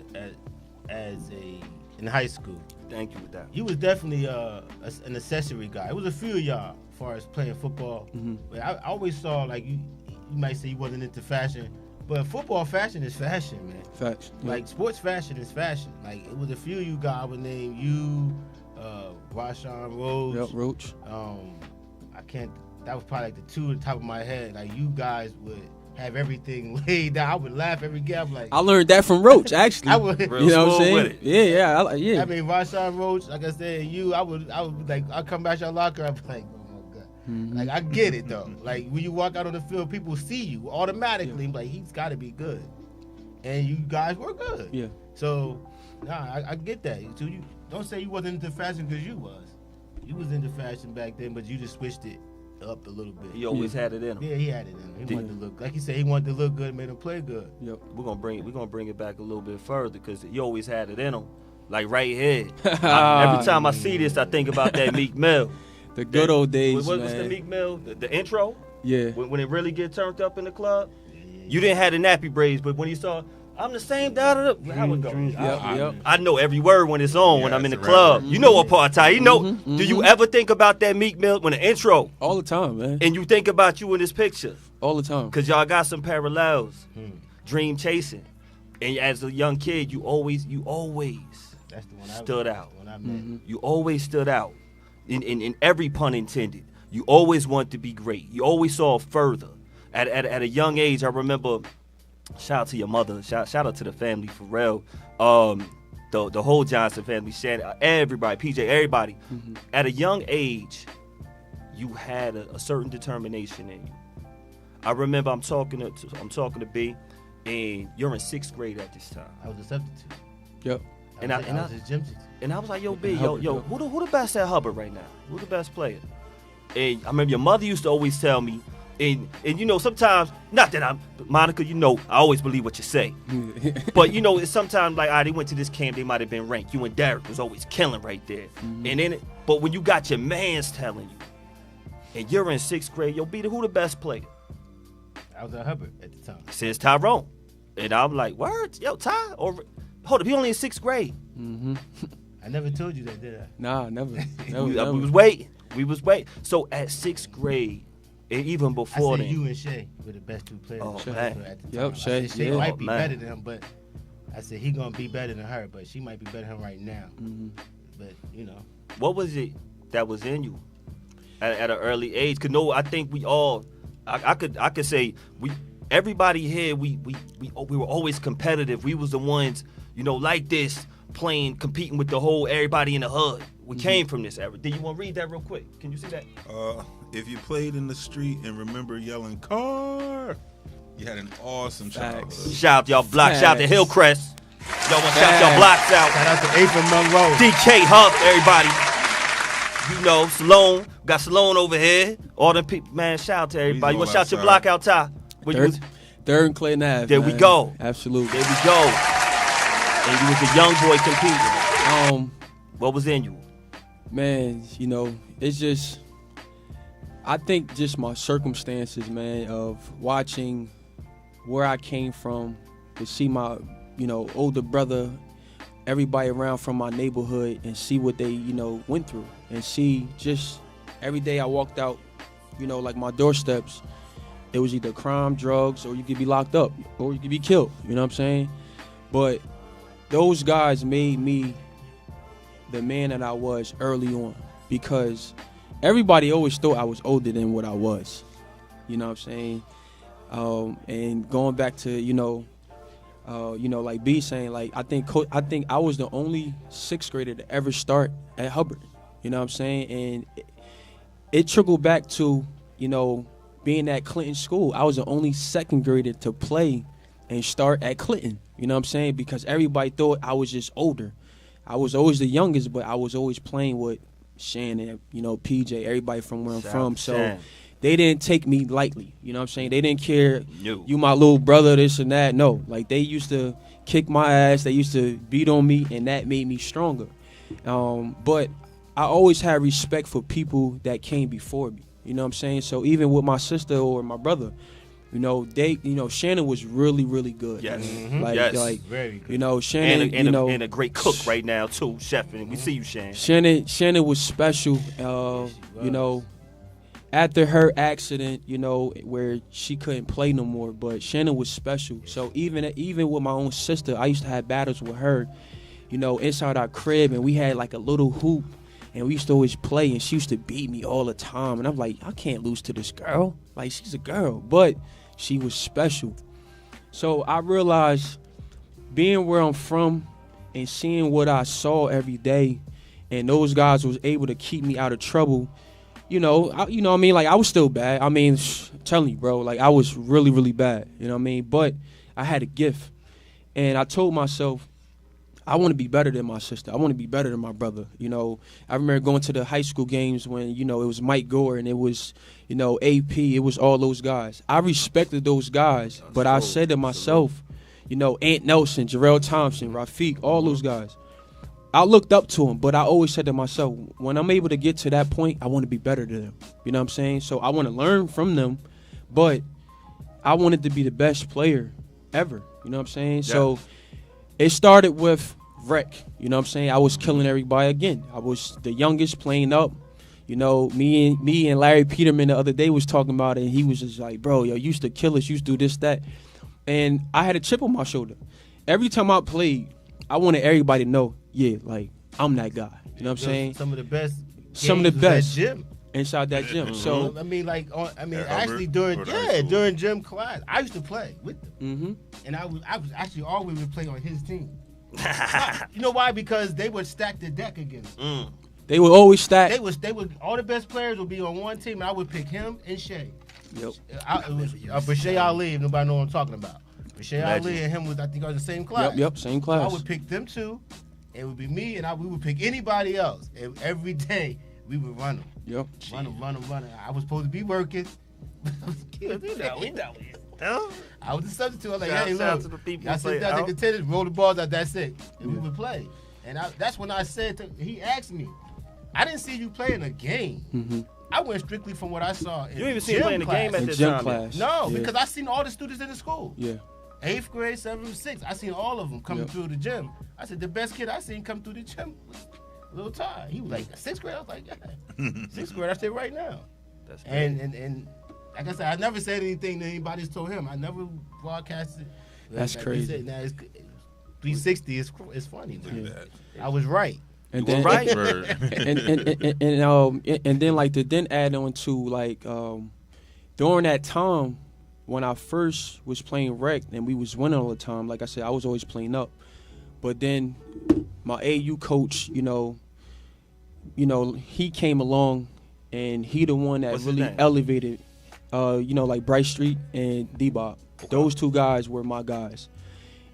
in high school. Thank you with that. He was definitely an accessory guy. It was a few of y'all as far as playing football. But I always saw, like, you might say you wasn't into fashion, but football fashion is fashion, man. Facts. Like, sports fashion is fashion. Like, it was a few of you guys. I would name you, Rashawn Rhodes. Yep, Roach. That was probably like the two at the top of my head. Like, you guys would have everything laid down. I would laugh every game. Like, I learned that from Roach, actually. I would, you know what I'm saying? With it. Yeah. I mean, Rashawn Roach, like I said, you, I would like, I'd come back to your locker, I'd be like, oh my God. Like, I get it though. Like, when you walk out on the field, people see you automatically. Like, he's got to be good, and you guys were good. Yeah. So, I get that. So you don't say you wasn't into fashion because you was. You was into fashion back then, but you just switched it up a little bit. He always had it in him. Yeah, he had it in him. He wanted to look, like he said, he wanted to look good, made him play good. Yep. We're gonna bring it back a little bit further because he always had it in him. Like right here. Every time I see this, I think about that Meek Mill. The good old days, What man. was the Meek Mill? The intro? Yeah. When it really get turned up in the club? You didn't have the nappy braids, but when you saw I'm the same. How it go? Yep. I know every word when it's on when Yeah, I'm in the it's a club. rapper. You know apartheid. You know. Do you ever think about that Meek Mill when the intro All the time, man. and you think about you in this picture? All the time. Cause y'all got some parallels. Dream chasing, and as a young kid, you always That's the one stood out. When I met. You always stood out. In every pun intended. You always wanted to be great. You always saw further. At a young age, I remember. Shout out to your mother. Shout out to the family for real. The whole Johnson family. Everybody, PJ, everybody. At a young age, you had a certain determination in you. I remember I'm talking to B, and you're in 6th grade at this time. I was a substitute. Yep. And I was his gym teacher. And I was like, yo, B, Hubbard, yo, who the best at Hubbard right now? Who the best player? And I remember your mother used to always tell me, and you know, sometimes, not that I'm, Monica, you know, I always believe what you say. But, you know, it's sometimes like, they went to this camp, they might have been ranked. You and Derek was always killing right there. And then, but when you got your mans telling you, and you're in 6th grade, yo, B, who the best player? I was at Hubbard at the time. He says Tyrone. And I'm like, word? Yo, Ty? Or, hold up, he only in 6th grade. I never told you that, did I? Nah, never. We was waiting. So at 6th grade, and even I before said then, you and Shay were the best 2 players. Oh, at the man. time. Yep, I Shay, said Shay yeah. might be man. better than him, but I said he gonna be better than her, but she might be better than him right now. But you know, what was it that was in you at an early age? Cause no, I think we all, I could say everybody here we were always competitive. We was the ones, you know, like this, competing with the whole everybody in the hood. We came from this era. Do you want to read that real quick? Can you see that? If you played in the street and remember yelling "car," you had an awesome childhood. Shout out y'all blocks. Shout out to Facts. Hillcrest. Y'all want to shout y'all blocks out. shout out to April Monroe. DK Huff, everybody. You know, Salone. Got Salone over here. All them people, man, shout out to everybody. You want to shout your block out, Ty? Where you was- Third and Clayton Ave. There we man. go. Absolutely. There we go. And you was a young boy competing. What was in you? Man, you know, it's just, I think just my circumstances, man, of watching where I came from, to see my, you know, older brother, everybody around from my neighborhood, and see what they, you know, went through, and see just every day I walked out, you know, like my doorsteps, it was either crime, drugs, or you could be locked up, or you could be killed, you know what I'm saying? But those guys made me the man that I was early on, because everybody always thought I was older than what I was. You know what I'm saying? And going back to, you know, like B saying, like, I think I was the only 6th grader to ever start at Hubbard. You know what I'm saying? And it trickled back to, you know, being at Clinton School. I was the only 2nd grader to play and start at Clinton. You know what I'm saying? Because everybody thought I was just older. I was always the youngest, but I was always playing with Shannon, you know, PJ, everybody from where I'm from. So they didn't take me lightly. You know what I'm saying? They didn't care, you my little brother, this and that. No, like, they used to kick my ass. They used to beat on me, and that made me stronger. But I always had respect for people that came before me. You know what I'm saying? So even with my sister or my brother, you know, Shannon was really, really good. Yes. Like, Very good. you know, Shannon, and a great cook right now too, chef. And we see you, Shannon. Shannon was special. You know, after her accident, you know, where she couldn't play no more, but Shannon was special. So even with my own sister, I used to have battles with her, you know, inside our crib, and we had like a little hoop, and we used to always play, and she used to beat me all the time, and I'm like, I can't lose to this girl. Like, she's a girl, but she was special. So I realized, being where I'm from and seeing what I saw every day, and those guys was able to keep me out of trouble, you know what I mean? Like, I was still bad. I mean, I'm telling you, bro, like, I was really, really bad. You know what I mean? But I had a gift. And I told myself, I want to be better than my sister. I want to be better than my brother. You know, I remember going to the high school games when, you know, it was Mike Gore and it was, you know, AP. It was all those guys. I respected those guys, but I said to myself, you know, Ant Nelson, Jarrell Thompson, Rafiq, all those guys. I looked up to them, but I always said to myself, when I'm able to get to that point, I want to be better than them. You know what I'm saying? So I want to learn from them, but I wanted to be the best player ever. You know what I'm saying? So it started with rec. You know what I'm saying? I was killing everybody again. I was the youngest playing up. You know, me and Larry Peterman the other day was talking about it, and he was just like, bro, yo, you used to kill us, you used to do this, that. And I had a chip on my shoulder. Every time I played, I wanted everybody to know, yeah, like, I'm that guy. You know what I'm saying? Some of the best. Some of the games was best. at gym. Inside that gym. So I mean, like, actually Hubbard, during gym class, I used to play with them, mhm. and I was actually always would play on his team. You know why? Because they would stack the deck against. They would always stack. They would all the best players would be on one team, and I would pick him and Shea. Yep. Bashai Ali, if nobody know what I'm talking about. Bashai Ali and him was, I think, I was the same class. Yep, same So class. I would pick them two. It would be me, and we would pick anybody else. And every day we would run them. Yep. Run them. I was supposed to be working. I was the substitute. I was like, hey, Shout out look, to the people I who sit play down, out. take the tennis, roll the balls out, that's it. And we would play. And that's when I said, he asked me, I didn't see you playing a game. Mm-hmm. I went strictly from what I saw in You didn't even see gym him playing the game class. at In this gym time. class. No, Yeah. because I seen all the students in the school. Yeah. 8th grade, 7th, 6th. I seen all of them coming Yep. through the gym. I said, the best kid I seen come through the gym was Lil Ty. He was like, 6th grade? I was like, yeah. 6th grade, I said right now. That's And like I said, I never said anything that anybody's told him. I never broadcasted. That's like crazy. They said, now it's 360 is funny. Yeah. I was right. And You then were right. and then like to then add on to like during that time when I first was playing rec and we was winning all the time, like I said, I was always playing up. But then my AU coach, you know, he came along and he the one that What's his really name? elevated like Bright Street and D-Bob. Those two guys were my guys.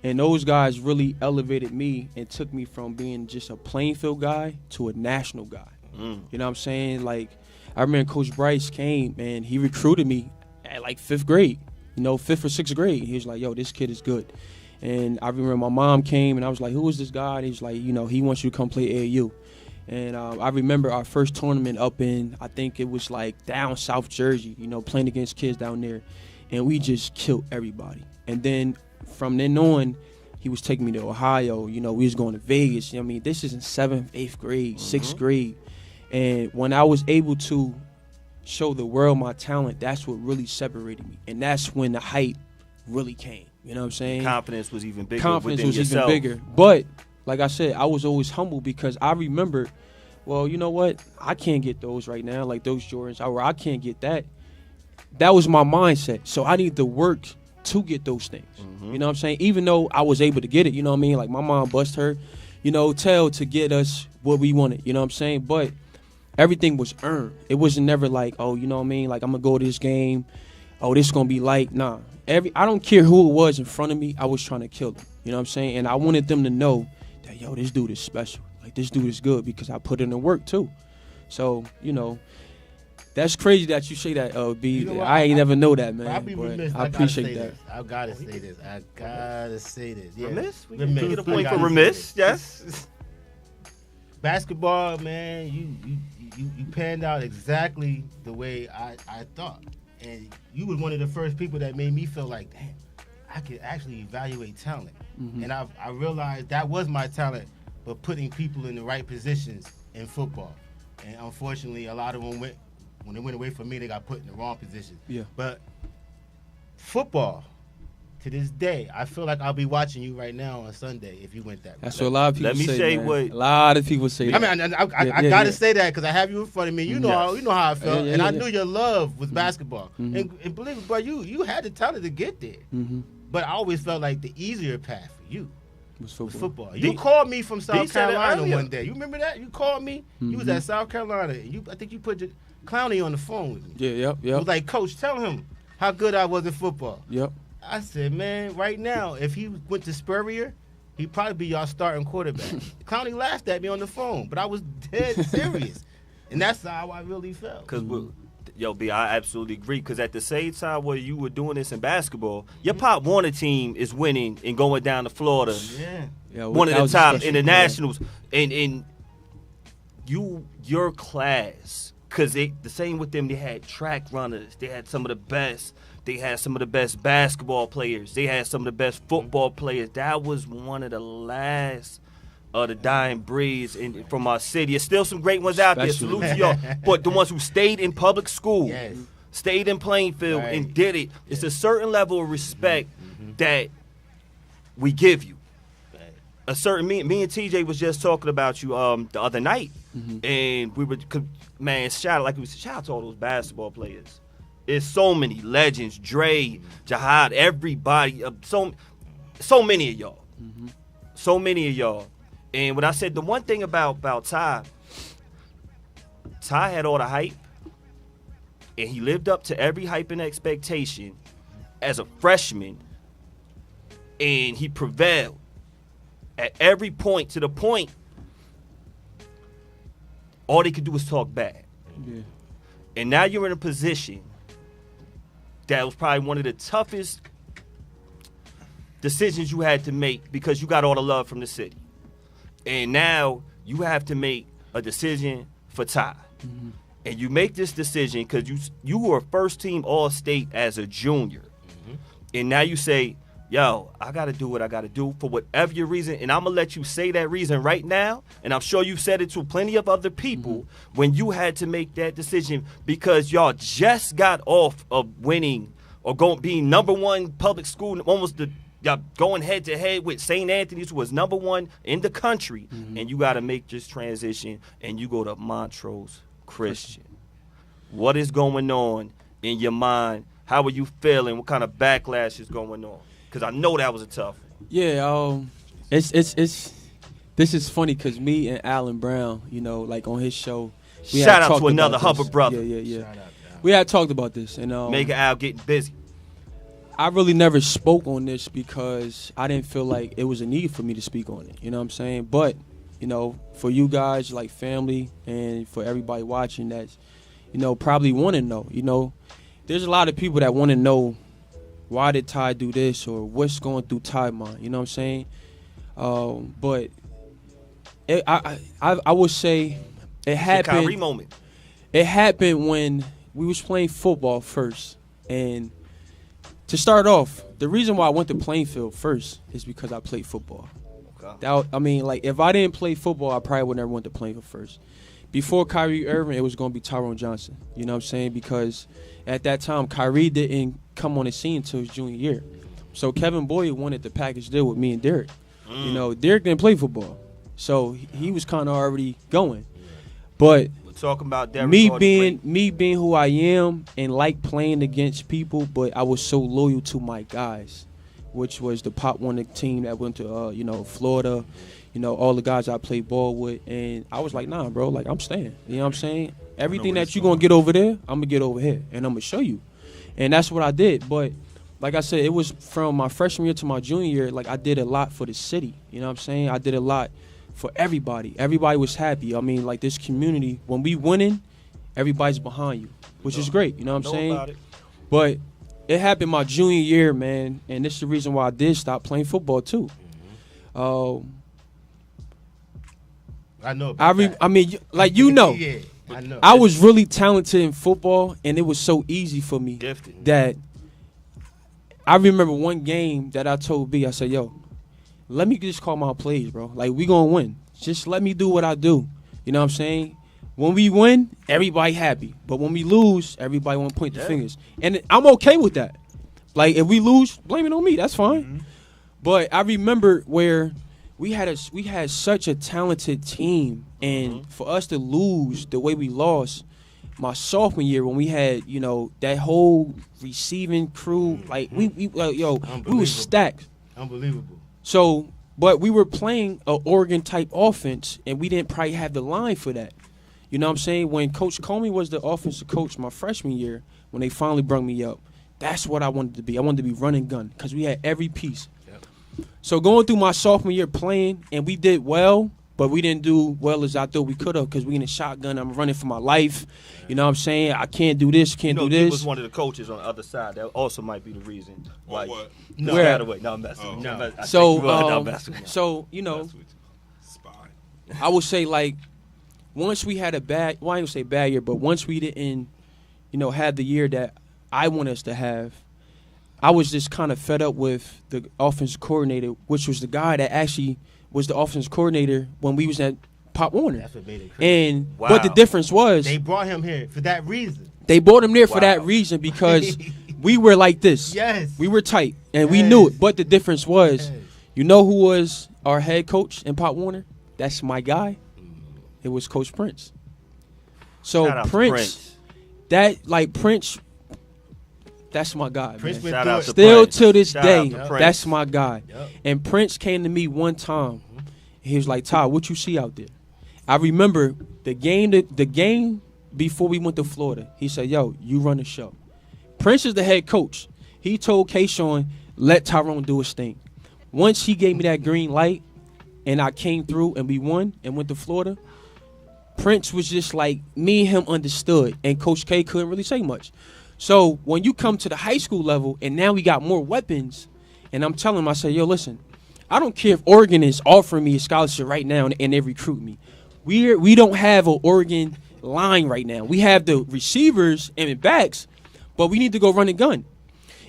And those guys really elevated me and took me from being just a playing field guy to a national guy. You know what I'm saying? Like, I remember Coach Bryce came and he recruited me at like 5th grade, 5th or 6th grade. He was like, yo, this kid is good. And I remember my mom came and I was like, who is this guy? And he was like, he wants you to come play AAU. And I remember our first tournament up in, I think it was like down South Jersey, playing against kids down there. And we just killed everybody. And then from then on, he was taking me to Ohio. We was going to Vegas. I mean, this is in 7th, 8th grade, 6th grade. And when I was able to show the world my talent, that's what really separated me. And that's when the hype really came. You know what I'm saying? Confidence was even bigger. Confidence within was yourself. even bigger. But, like I said, I was always humble because I remember, well, you know what? I can't get those right now, like those Jordans. Or I can't get that. That was my mindset. So I need to work to get those things. You know what I'm saying? Even though I was able to get it, you know what I mean? Like my mom bust her, tail to get us what we wanted, you know what I'm saying? But everything was earned. It wasn't never like, oh, you know what I mean? Like I'm gonna go to this game, oh, this is gonna be light. Nah. I don't care who it was in front of me, I was trying to kill them. You know what I'm saying? And I wanted them to know that, yo, this dude is special. Like this dude is good because I put in the work too. So, that's crazy that you say that, B. You know what? I ain't never know that, man. I'll be but remiss. I appreciate that. I gotta say this. I gotta say this. Yeah. Remiss? We Remiss. can get a I point gotta for say remiss. this. Yes. Basketball, man, you panned out exactly the way I thought. And you was one of the first people that made me feel like, damn, I could actually evaluate talent. And I realized that was my talent, but putting people in the right positions in football. And unfortunately, a lot of them when they went away from me, they got put in the wrong position. Yeah. But football, to this day, I feel like I'll be watching you right now on Sunday if you went that route. That's what a lot of people Let me say. say man. what- A lot of people say I that. mean, I gotta say that because I have you in front of me. You know, Yes. how I felt, Yeah, and I yeah. knew your love was basketball. And believe me, bro, you had the talent to get there. But I always felt like the easier path for you was was football. football. You called me from South said it Carolina earlier. one day. You remember that? You called me. You was at South Carolina. And I think you put your Clowney on the phone with me. Yeah, You was like, Coach, tell him how good I was at football. Yep. I said, man, right now, if he went to Spurrier, he'd probably be y'all starting quarterback. Clowney laughed at me on the phone, but I was dead serious. And that's how I really felt. Because, yo, B, I absolutely agree. Because at the same time where you were doing this in basketball, your Pop Warner team is winning and going down to Florida. Yeah. One of that the was a top special- in the nationals. And your class, because the same with them, they had track runners. They had some of the best They had some of the best basketball players. They had some of the best football players. That was one of the last of the dying breeds from our city. There's still some great ones out there. Salute to y'all. But the ones who stayed in public school, stayed in Plainfield, and did it, it's a certain level of respect that we give you. A certain me and TJ was just talking about you the other night, and we were shout out to all those basketball players. It's so many legends, Dre, Jihad, everybody, so many of y'all, so many of y'all. And when I said the one thing about Ty had all the hype, and he lived up to every hype and expectation as a freshman, and he prevailed at every point, to the point all they could do was talk bad. Yeah. And now you're in a position that was probably one of the toughest decisions you had to make because you got all the love from the city. And now you have to make a decision for Ty. And you make this decision because you were first team All-State as a junior. And now you say, yo, I got to do what I got to do for whatever your reason. And I'm going to let you say that reason right now. And I'm sure you've said it to plenty of other people when you had to make that decision because y'all just got off of winning or being number one public school, almost y'all going head to head with St. Anthony's, who was number one in the country. And you got to make this transition and you go to Montrose Christian. What is going on in your mind? How are you feeling? What kind of backlash is going on? Because I know that was a tough one. Yeah, this is funny because me and Alan Brown, like on his show. Shout out to another Hubbard brother. Yeah. Shout out, we had talked about this. And Make Al getting busy. I really never spoke on this because I didn't feel like it was a need for me to speak on it. You know what I'm saying? But, for you guys, like family, and for everybody watching that's, probably want to know, there's a lot of people that want to know why did Ty do this or what's going through Ty's mind, you know what I'm saying? But I would say it happened. The Kyrie moment. It happened when we was playing football first. And to start off, the reason why I went to Plainfield first is because I played football. Okay. If I didn't play football, I probably would never went to Plainfield first. Before Kyrie Irving, it was going to be Tyrone Johnson. You know what I'm saying? Because at that time, Kyrie didn't come on the scene until his junior year. So Kevin Boyd wanted the package deal with me and Derek. Derek didn't play football. So he was kind of already going. But we're talking about Derek me being who I am and like playing against people, but I was so loyal to my guys, which was the Pop Warner team that went to Florida. All the guys I played ball with. And I was like, nah, bro, like, I'm staying. You know what I'm saying? Everything that you're going to get over there, I'm going to get over here. And I'm going to show you. And that's what I did. But, like I said, it was from my freshman year to my junior year, like, I did a lot for the city. You know what I'm saying? I did a lot for everybody. Everybody was happy. I mean, like, this community, when we winning, everybody's behind you, which is great. You know what I'm saying? About it. But it happened my junior year, man. And this is the reason why I did stop playing football, too. I know. I mean, like yeah, I know. I was really talented in football, and it was so easy for me that I remember one game that I told B, I said, yo, let me just call my plays, bro. Like, we going to win. Just let me do what I do. You know what I'm saying? When we win, everybody happy. But when we lose, everybody want to point the fingers. And I'm okay with that. Like, if we lose, blame it on me. That's fine. But I remember where we had such a talented team, and for us to lose the way we lost my sophomore year when we had, that whole receiving crew, like we were stacked. Unbelievable. So, but we were playing a Oregon type offense, and we didn't probably have the line for that. You know what I'm saying? When Coach Comey was the offensive coach my freshman year, when they finally brought me up, that's what I wanted to be. I wanted to be run and gun because we had every piece. So going through my sophomore year playing, and we did well, but we didn't do well as I thought we could have because we in a shotgun. I'm running for my life. You know what I'm saying? I can't do this, can't do this. He was one of the coaches on the other side. That also might be the reason why. What? No, by the way, no, I'm messing with you. No. So, I would say, like, once we had a bad, well, I ain't gonna say bad year, but once we didn't, have the year that I want us to have, I was just kind of fed up with the offensive coordinator, which was the guy that actually was the offensive coordinator when we was at Pop Warner. That's what made it crazy. And but the difference was They brought him here for that reason. they brought him there for that reason because we were like this. Yes. We were tight, and we knew it. But the difference was, you know who was our head coach in Pop Warner? That's my guy. It was Coach Prince. So Shout out to Prince, Prince, that's my guy. Prince Man. went through it. Still to this Shout day, out to Prince. that's my guy. Yep. And Prince came to me one time. He was like, "Todd, what you see out there?" I remember the game before we went to Florida. He said, "Yo, you run the show." Prince is the head coach. He told Kayshawn, "Let Tyrone do his thing." Once he gave me that green light, and I came through and we won and went to Florida, Prince was just like, me and him understood, and Coach K couldn't really say much. So when you come to the high school level, and now we got more weapons, and I'm telling him, I say, "Yo, listen, I don't care if Oregon is offering me a scholarship right now and they recruit me. We don't have an Oregon line right now. We have the receivers and backs, but we need to go run and gun."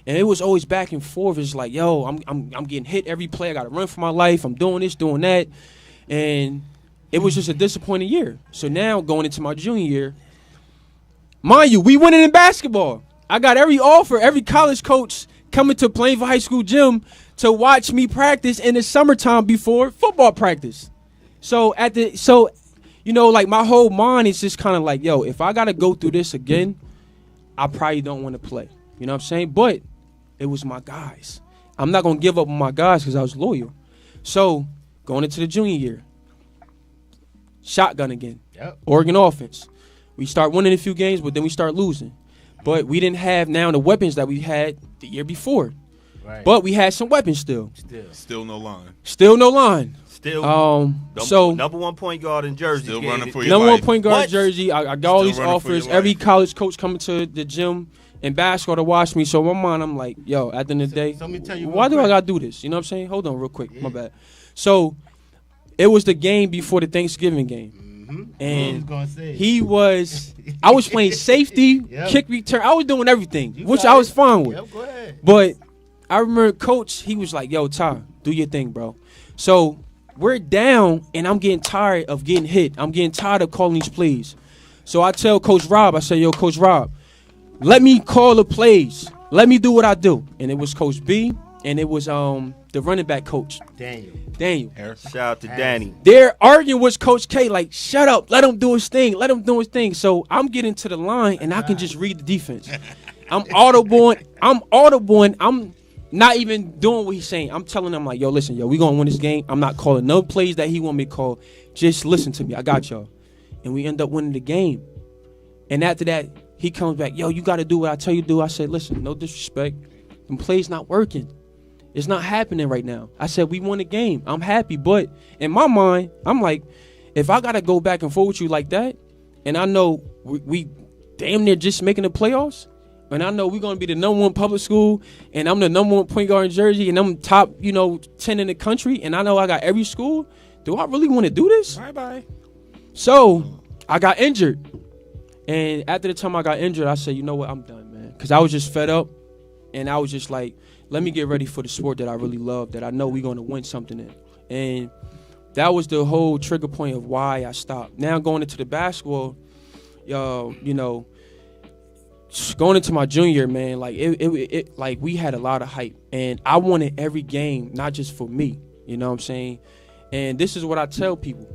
And it was always back and forth. It's like, yo, I'm getting hit every play. I got to run for my life. I'm doing this, doing that. And it was just a disappointing year. So now going into my junior year, mind you, we winning in basketball. I got every offer, every college coach coming to Plainville High School gym to watch me practice in the summertime before football practice. So like my whole mind is just kind of like, yo, if I got to go through this again, I probably don't want to play. You know what I'm saying? But it was my guys. I'm not going to give up on my guys because I was loyal. So going into the junior year, shotgun again. Yep. Oregon offense. We start winning a few games, but then we start losing. But we didn't have now the weapons that we had the year before. Right. But we had some weapons still. Still no line. Still no line. Still, so number one point guard in Jersey. Still running for your number life. one point guard What? in Jersey. I got all Still these running for offers. your Every life. college coach coming to the gym and basketball to watch me. So in my mind, I'm like, yo, at the end of the day, So let me tell you why real do I quick. gotta do this? You know what I'm saying? Hold on real quick. My bad. So it was the game before the Thanksgiving game. And I was playing safety, Yep. kick return. I was doing everything, You which got I was it. fine with. Yep, go ahead. But I remember Coach, he was like, yo, Ty, do your thing, bro. So we're down, and I'm getting tired of getting hit. I'm getting tired of calling these plays. So I tell Coach Rob, I say, yo, Coach Rob, let me call the plays. Let me do what I do. And it was Coach B, and it was the running back coach, Daniel. Shout out to Danny. They're arguing with Coach K, like, shut up, let him do his thing, let him do his thing. So I'm getting to the line, and I can just read the defense. I'm audible, and I'm not even doing what he's saying. I'm telling him, like, yo, listen, yo, we going to win this game. I'm not calling no plays that he want me to call. Just listen to me. I got y'all. And we end up winning the game. And after that, he comes back, yo, you got to do what I tell you to do. I said, listen, no disrespect. Them plays not working. It's not happening right now. I said, we won the game. I'm happy. But in my mind, I'm like, if I got to go back and forth with you like that, and I know we damn near just making the playoffs, and I know we're going to be the number one public school, and I'm the number one point guard in Jersey, and I'm top, 10 in the country, and I know I got every school, do I really want to do this? Bye-bye. So I got injured. And after the time I got injured, I said, you know what, I'm done, man. Because I was just fed up, and I was just like, let me get ready for the sport that I really love, that I know we're going to win something in. And that was the whole trigger point of why I stopped. Now going into the basketball, going into my junior year, man, like it like we had a lot of hype, and I wanted every game, not just for me. You know what I'm saying? And this is what I tell people.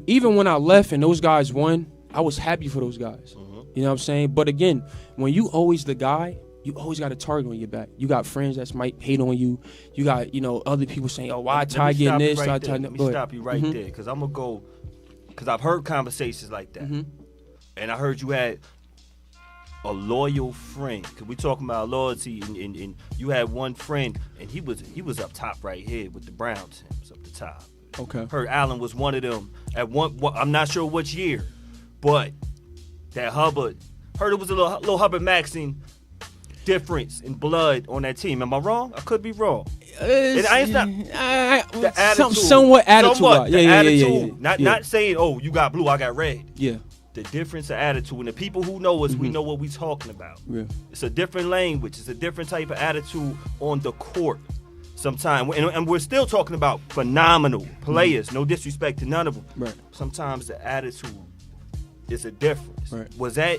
Even when I left and those guys won, I was happy for those guys. You know what I'm saying? But again, when you always the guy, you always got a target on your back. You got friends that might hate on you. You got, other people saying, oh, why Ty getting this? Let me stop you right there, because I'm going to go, because I've heard conversations like that. And I heard you had a loyal friend, because we talking about loyalty, and you had one friend, and he was up top right here with the Browns. He was up the top. Okay. Heard Allen was one of them at one. I'm not sure which year, but that Hubbard. Heard it was a little Hubbard Maxine difference in blood on that team. Am I wrong? I could be wrong. Somewhat attitude. Yeah. Yeah. Not saying, oh, you got blue, I got red. Yeah. the difference of attitude. And the people who know us, we know what we talking about. Yeah. It's a different language. It's a different type of attitude on the court sometimes. And we're still talking about phenomenal players. No disrespect to none of them. Right. Sometimes the attitude is a difference. Right. Was that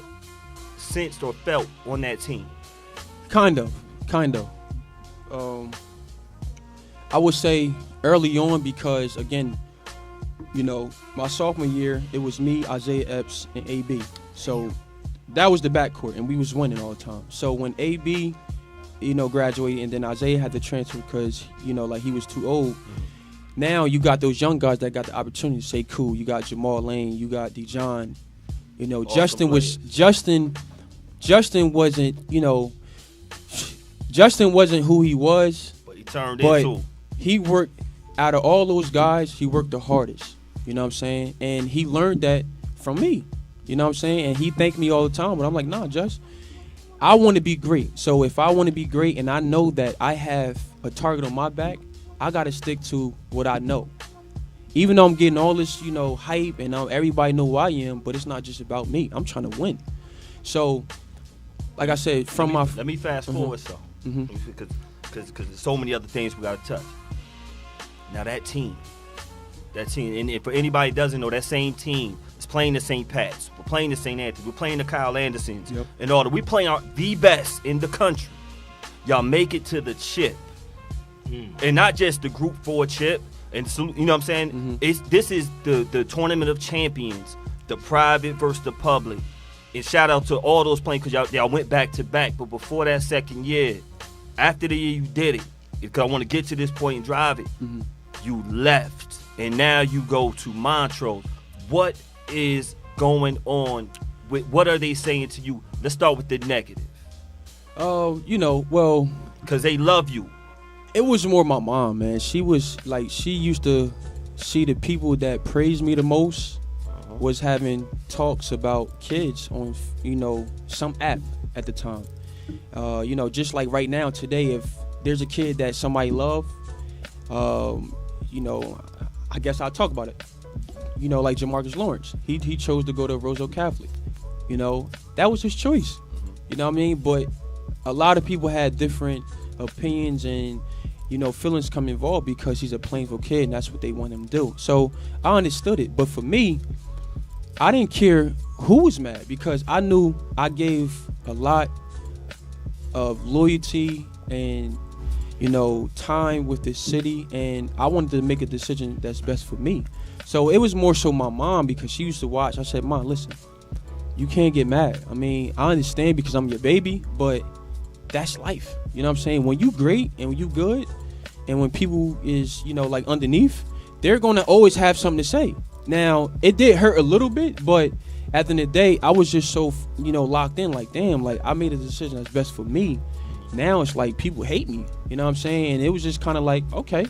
sensed or felt on that team? Kind of. I would say early on because, again, you know, my sophomore year, it was me, Isaiah Epps, and AB. So that was the backcourt, and we was winning all the time. So when AB, you know, graduated, and then Isaiah had to transfer because, you know, like he was too old. Now you got those young guys that got the opportunity to say, cool, you got Jamal Lane, you got Dejon. You know, Awesome Justin wasn't, you know, Justin wasn't who he was. But he turned But into. he worked, out of all those guys, he worked the hardest. You know what I'm saying? And he learned that from me. You know what I'm saying? And he thanked me all the time. But I'm like, nah, Just, I want to be great. So if I want to be great and I know that I have a target on my back, I got to stick to what I know. Even though I'm getting all this, you know, hype and everybody know who I am, but it's not just about me. I'm trying to win. So, like I said, Let me fast forward something. Because there's so many other things we got to touch. Now that team, and if for anybody who doesn't know, that same team is playing the St. Pat's. We're playing the St. Anthony. We're playing the Kyle Andersons. Yep. And all that. We playing the best in the country. Y'all make it to the chip. And not just the Group 4 chip. And so, you know what I'm saying? This is the Tournament of Champions, the private versus the public. And shout out to all those playing because y'all went back to back. But before that second year, after the year you did it, because I want to get to this point and drive it, you left. And now you go to Montrose. What is going on? What are they saying to you? Let's start with the negative. You know, well, Because they love you. it was more my mom, man. She was like, she used to see the people that praised me the most was having talks about kids on, you know, some app at the time. You know, just like right now, today, if there's a kid that somebody love, you know, I guess I'll talk about it. You know, like Jamarcus Lawrence. He chose to go to Roseau Catholic. You know, that was his choice. You know what I mean? But a lot of people had different opinions and, you know, feelings come involved because he's a Plainville kid and that's what they want him to do. So I understood it. But for me, I didn't care who was mad because I knew I gave a lot of loyalty and, you know, time with the city, and I wanted to make a decision that's best for me. So it was more so my mom because she used to watch. I said, Mom, listen, you can't get mad. I mean, I understand because I'm your baby, but that's life. You know what I'm saying? When you great and when you good, and when people is, you know, like underneath, they're going to always have something to say. Now, it did hurt a little bit, but at the end of the day, I was just so, you know, locked in, like, damn, like, I made a decision that's best for me. Now it's like people hate me, you know what I'm saying? And it was just kind of like, okay.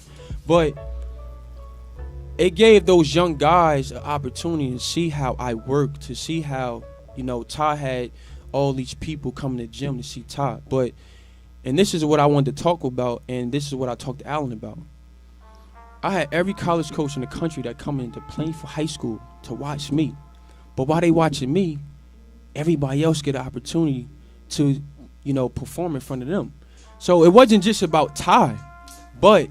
But it gave those young guys an opportunity to see how I work, to see how, you know, Ty had all these people coming to the gym to see Ty. But, and this is what I wanted to talk about, and this is what I talked to Alan about. I had every college coach in the country that come into Plainville High School to watch me. But while they watching me, everybody else get an opportunity to, you know, perform in front of them. So it wasn't just about Ty, but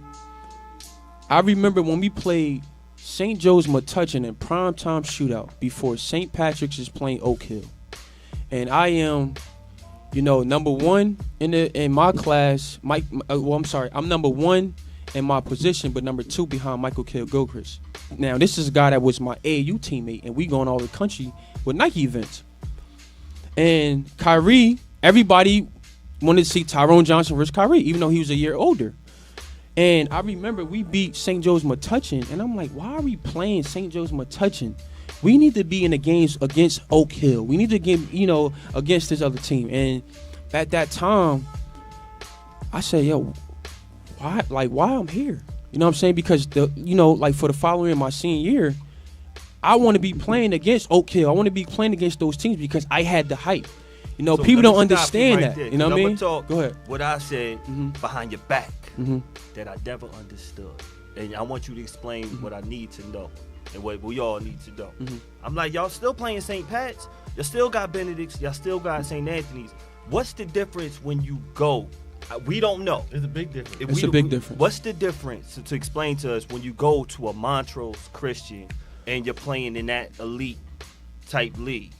I remember when we played St. Joe's Metuchen in primetime shootout before St. Patrick's is playing Oak Hill. And I am, you know, number one in my class. I'm number one in my position, but number two behind Michael Kidd-Gilchrist. Now, this is a guy that was my AAU teammate, and we going all over the country with Nike events. And Kyrie, everybody wanted to see Tyrone Johnson versus Kyrie, even though he was a year older. And I remember we beat St. Joe's Metuchen, and I'm like, why are we playing St. Joe's Metuchen? We need to be in the games against Oak Hill. We need to get, you know, against this other team. And at that time, I said, yo, why I'm here? You know what I'm saying? Because you know, like for the following my senior year, I want to be playing against Oak Hill. I want to be playing against those teams because I had the hype. You know, So people let me don't stop understand you that. there, You know what I 'cause mean? I'ma talk Go ahead. what I said behind your back Mm-hmm. that I never understood. And I want you to explain what I need to know. and what we all need to know. I'm like, y'all still playing St. Pat's, y'all still got Benedict's, y'all still got St. Anthony's. What's the difference when you go? We don't know. There's a big difference. It's a big difference. What's the difference to explain to us when you go to a Montrose Christian and you're playing in that elite type league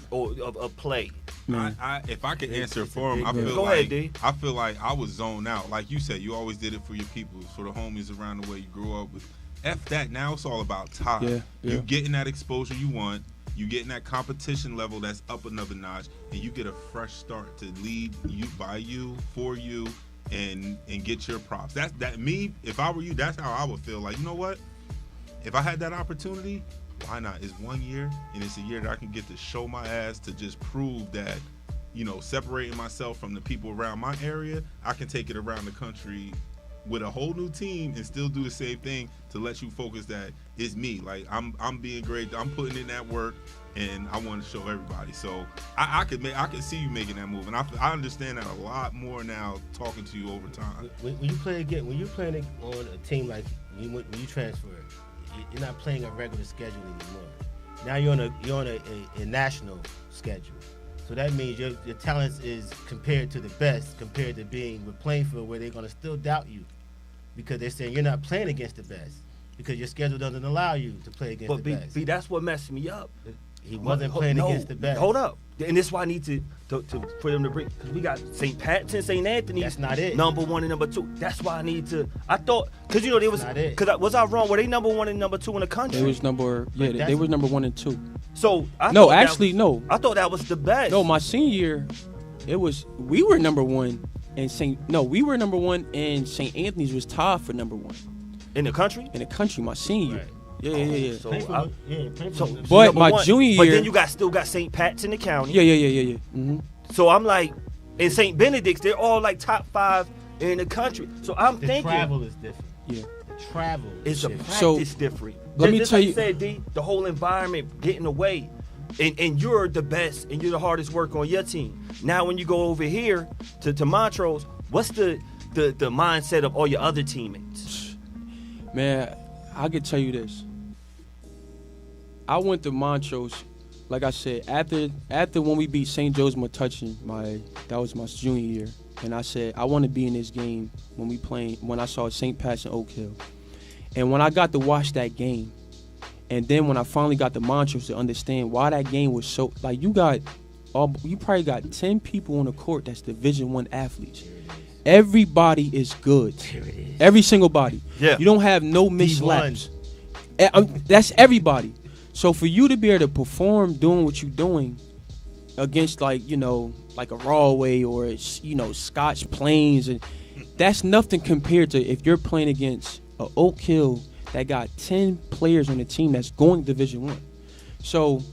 or a play? If I could answer for him, I feel Go ahead, D. I feel like I was zoned out. Like you said, you always did it for your people, for the homies around the way you grew up with. F that. Now it's all about time. Yeah. You getting that exposure you want. You getting that competition level that's up another notch, and you get a fresh start to lead you by you for you, and get your props. That me. If I were you, that's how I would feel. Like, you know what? If I had that opportunity, why not? It's 1 year, and it's a year that I can get to show my ass to just prove that, separating myself from the people around my area, I can take it around the country with a whole new team and still do the same thing to let you focus that it's me. Like, I'm being great. I'm putting in that work, and I want to show everybody. So I could see you making that move, and I understand that a lot more now talking to you over time. When you play again, when you're playing on a team like when you transfer, you're not playing a regular schedule anymore. Now you're on a national schedule. So that means your talents is compared to the best, compared to being with Plainfield, where they're going to still doubt you because they're saying you're not playing against the best because your schedule doesn't allow you to play against the best. But that's what messed me up. He wasn't playing against the best. Hold up. And this is why I need to for them to bring, because we got St. Pat's and St. Anthony's. That's not it. Number 1 and number 2. That's why I need to. I thought, because they was, not it. because was I wrong? Were they number 1 and number 2 in the country? They was they was number 1 and 2. So No, actually, no. I thought that was the best. No, my senior year, we were number 1 in we were number 1 and St. Anthony's was tied for number 1 in the country. in the country. My senior year. Right. Yeah. So, Plainfield. But number my 1. junior But year- then you still got St. Pat's in the county. Yeah. Mm-hmm. So I'm like, in St. Benedict's, they're all like top 5 in the country. So I'm The thinking travel is different. Yeah. The travel it's a different. practice different. let me Just tell like you- said, D, the whole environment getting away. And you're the best and you're the hardest worker on your team. Now when you go over here to Montrose, what's the mindset of all your other teammates? Man, I could tell you this. I went to Montrose, like I said, after when we beat St. Joe's Metuchen, that was my junior year, and I said I want to be in this game when I saw St. Pat's and Oak Hill, and when I got to watch that game, and then when I finally got to Montrose to understand why that game was so you probably got 10 people on the court that's Division I athletes. Everybody is good. Every single body. Yeah. You don't have no mislaps. That's everybody. So for you to be able to perform doing what you're doing against like a Rawway or Scotch Plains, and that's nothing compared to if you're playing against a Oak Hill that got 10 players on the team that's going Division I. So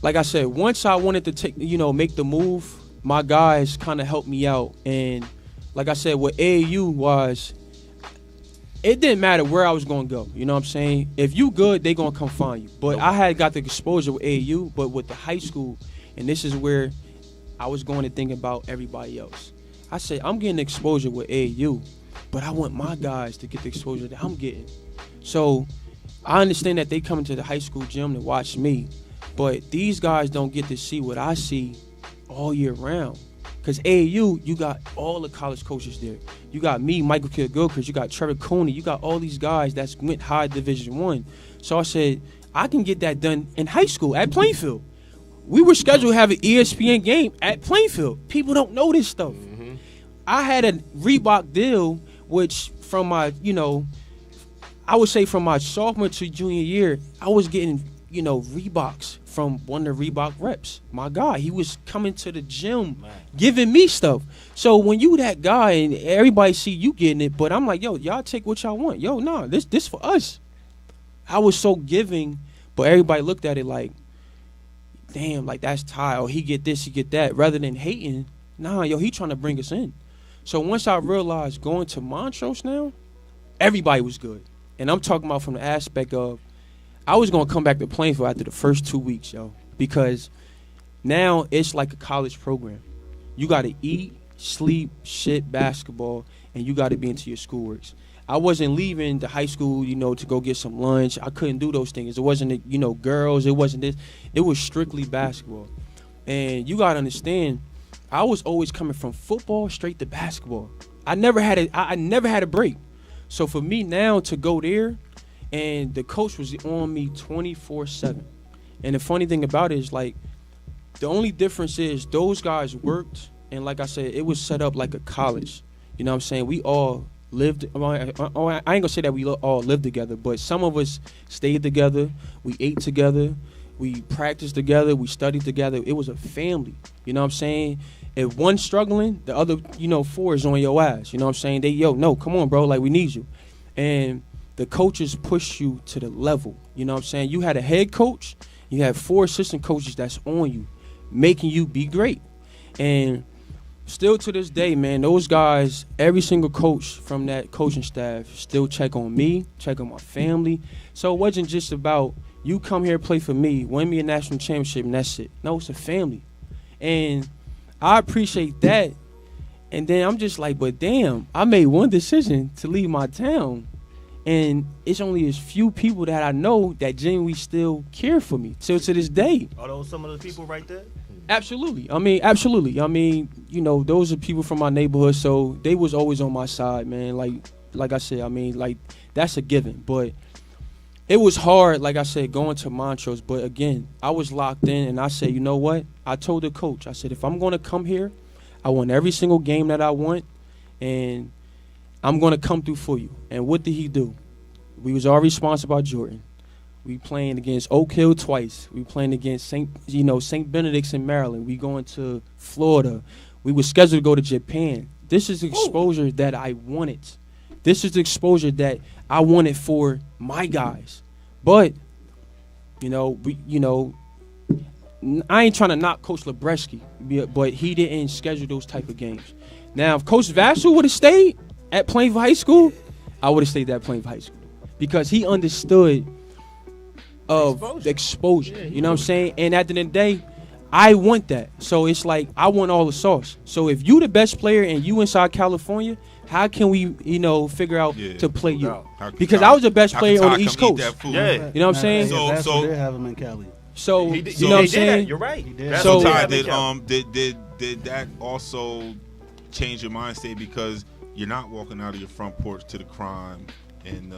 like I said, once I wanted to make the move, my guys kind of helped me out, and like I said, what AAU was, it didn't matter where I was going to go. You know what I'm saying? If you good, they going to come find you. But I had got the exposure with AAU, but with the high school, and this is where I was going to think about everybody else. I said, I'm getting exposure with AAU, but I want my guys to get the exposure that I'm getting. So I understand that they come into the high school gym to watch me, but these guys don't get to see what I see all year round. Because AAU, you got all the college coaches there. You got me, Michael Kidd-Gilchrist. You got Trevor Cooney. You got all these guys that's went high Division I. So I said, I can get that done in high school at Plainfield. We were scheduled to have an ESPN game at Plainfield. People don't know this stuff. Mm-hmm. I had a Reebok deal, which from my, I would say from my sophomore to junior year, I was getting, Reeboks from one of the Reebok reps. My guy, he was coming to the gym, giving me stuff. So when you that guy and everybody see you getting it, but I'm like, yo, y'all take what y'all want. Yo, nah, this for us. I was so giving, but everybody looked at it like, damn, like that's Ty. Oh, he get this, he get that. Rather than hating, nah, yo, he trying to bring us in. So once I realized going to Montrose now, everybody was good. And I'm talking about from the aspect of, I was going to come back to Plainfield after the first 2 weeks, yo, because now it's like a college program. You got to eat, sleep, shit, basketball, and you got to be into your schoolworks. I wasn't leaving the high school, to go get some lunch. I couldn't do those things. It wasn't, girls. It wasn't this. It was strictly basketball. And you got to understand, I was always coming from football straight to basketball. I never had a break. So for me now to go there, and the coach was on me 24/7. And the funny thing about it is, like, the only difference is those guys worked, and like I said, it was set up like a college. You know what I'm saying? We all lived. I ain't gonna say that we all lived together, but some of us stayed together. We ate together. We practiced together. We studied together. It was a family. You know what I'm saying? If one's struggling, the other, 4 is on your ass. You know what I'm saying? No, come on, bro. Like, we need you. And the coaches push you to the level. You know what I'm saying? You had a head coach. You had 4 assistant coaches that's on you, making you be great. And still to this day, man, those guys, every single coach from that coaching staff still check on me, check on my family. So it wasn't just about you come here, play for me, win me a national championship, and that's it. No, it's a family. And I appreciate that. And then I'm just like, but damn, I made one decision to leave my town. And it's only a few people that I know that genuinely still care for me till to this day. Are those some of the people right there? Absolutely. Absolutely. Those are people from my neighborhood, so they was always on my side, man. Like I said, that's a given. But it was hard, like I said, going to Montrose. But again, I was locked in, and I said, you know what? I told the coach, I said, if I'm going to come here, I want every single game that I want, and I'm going to come through for you. And what did he do? We was already sponsored by Jordan. We playing against Oak Hill twice. We playing against St. Benedict's in Maryland. We going to Florida. We were scheduled to go to Japan. This is exposure that I wanted. This is the exposure that I wanted for my guys. But, I ain't trying to knock Coach Lebreski, but he didn't schedule those type of games. Now, if Coach Vassell would have stayed at Plainville High School, I would have stayed at Plainville High School because he understood of the exposure. You know what I'm saying? And at the end of the day, I want that. So it's like I want all the sauce. So if you the best player and you inside California, how can we, figure out to play you? Because I was the best player on the East Coast. Yeah. You know what I'm saying? So they have him in Cali. So you know what I'm saying? You're right. So Ty, did that also change your mind state because you're not walking out of your front porch to the crime and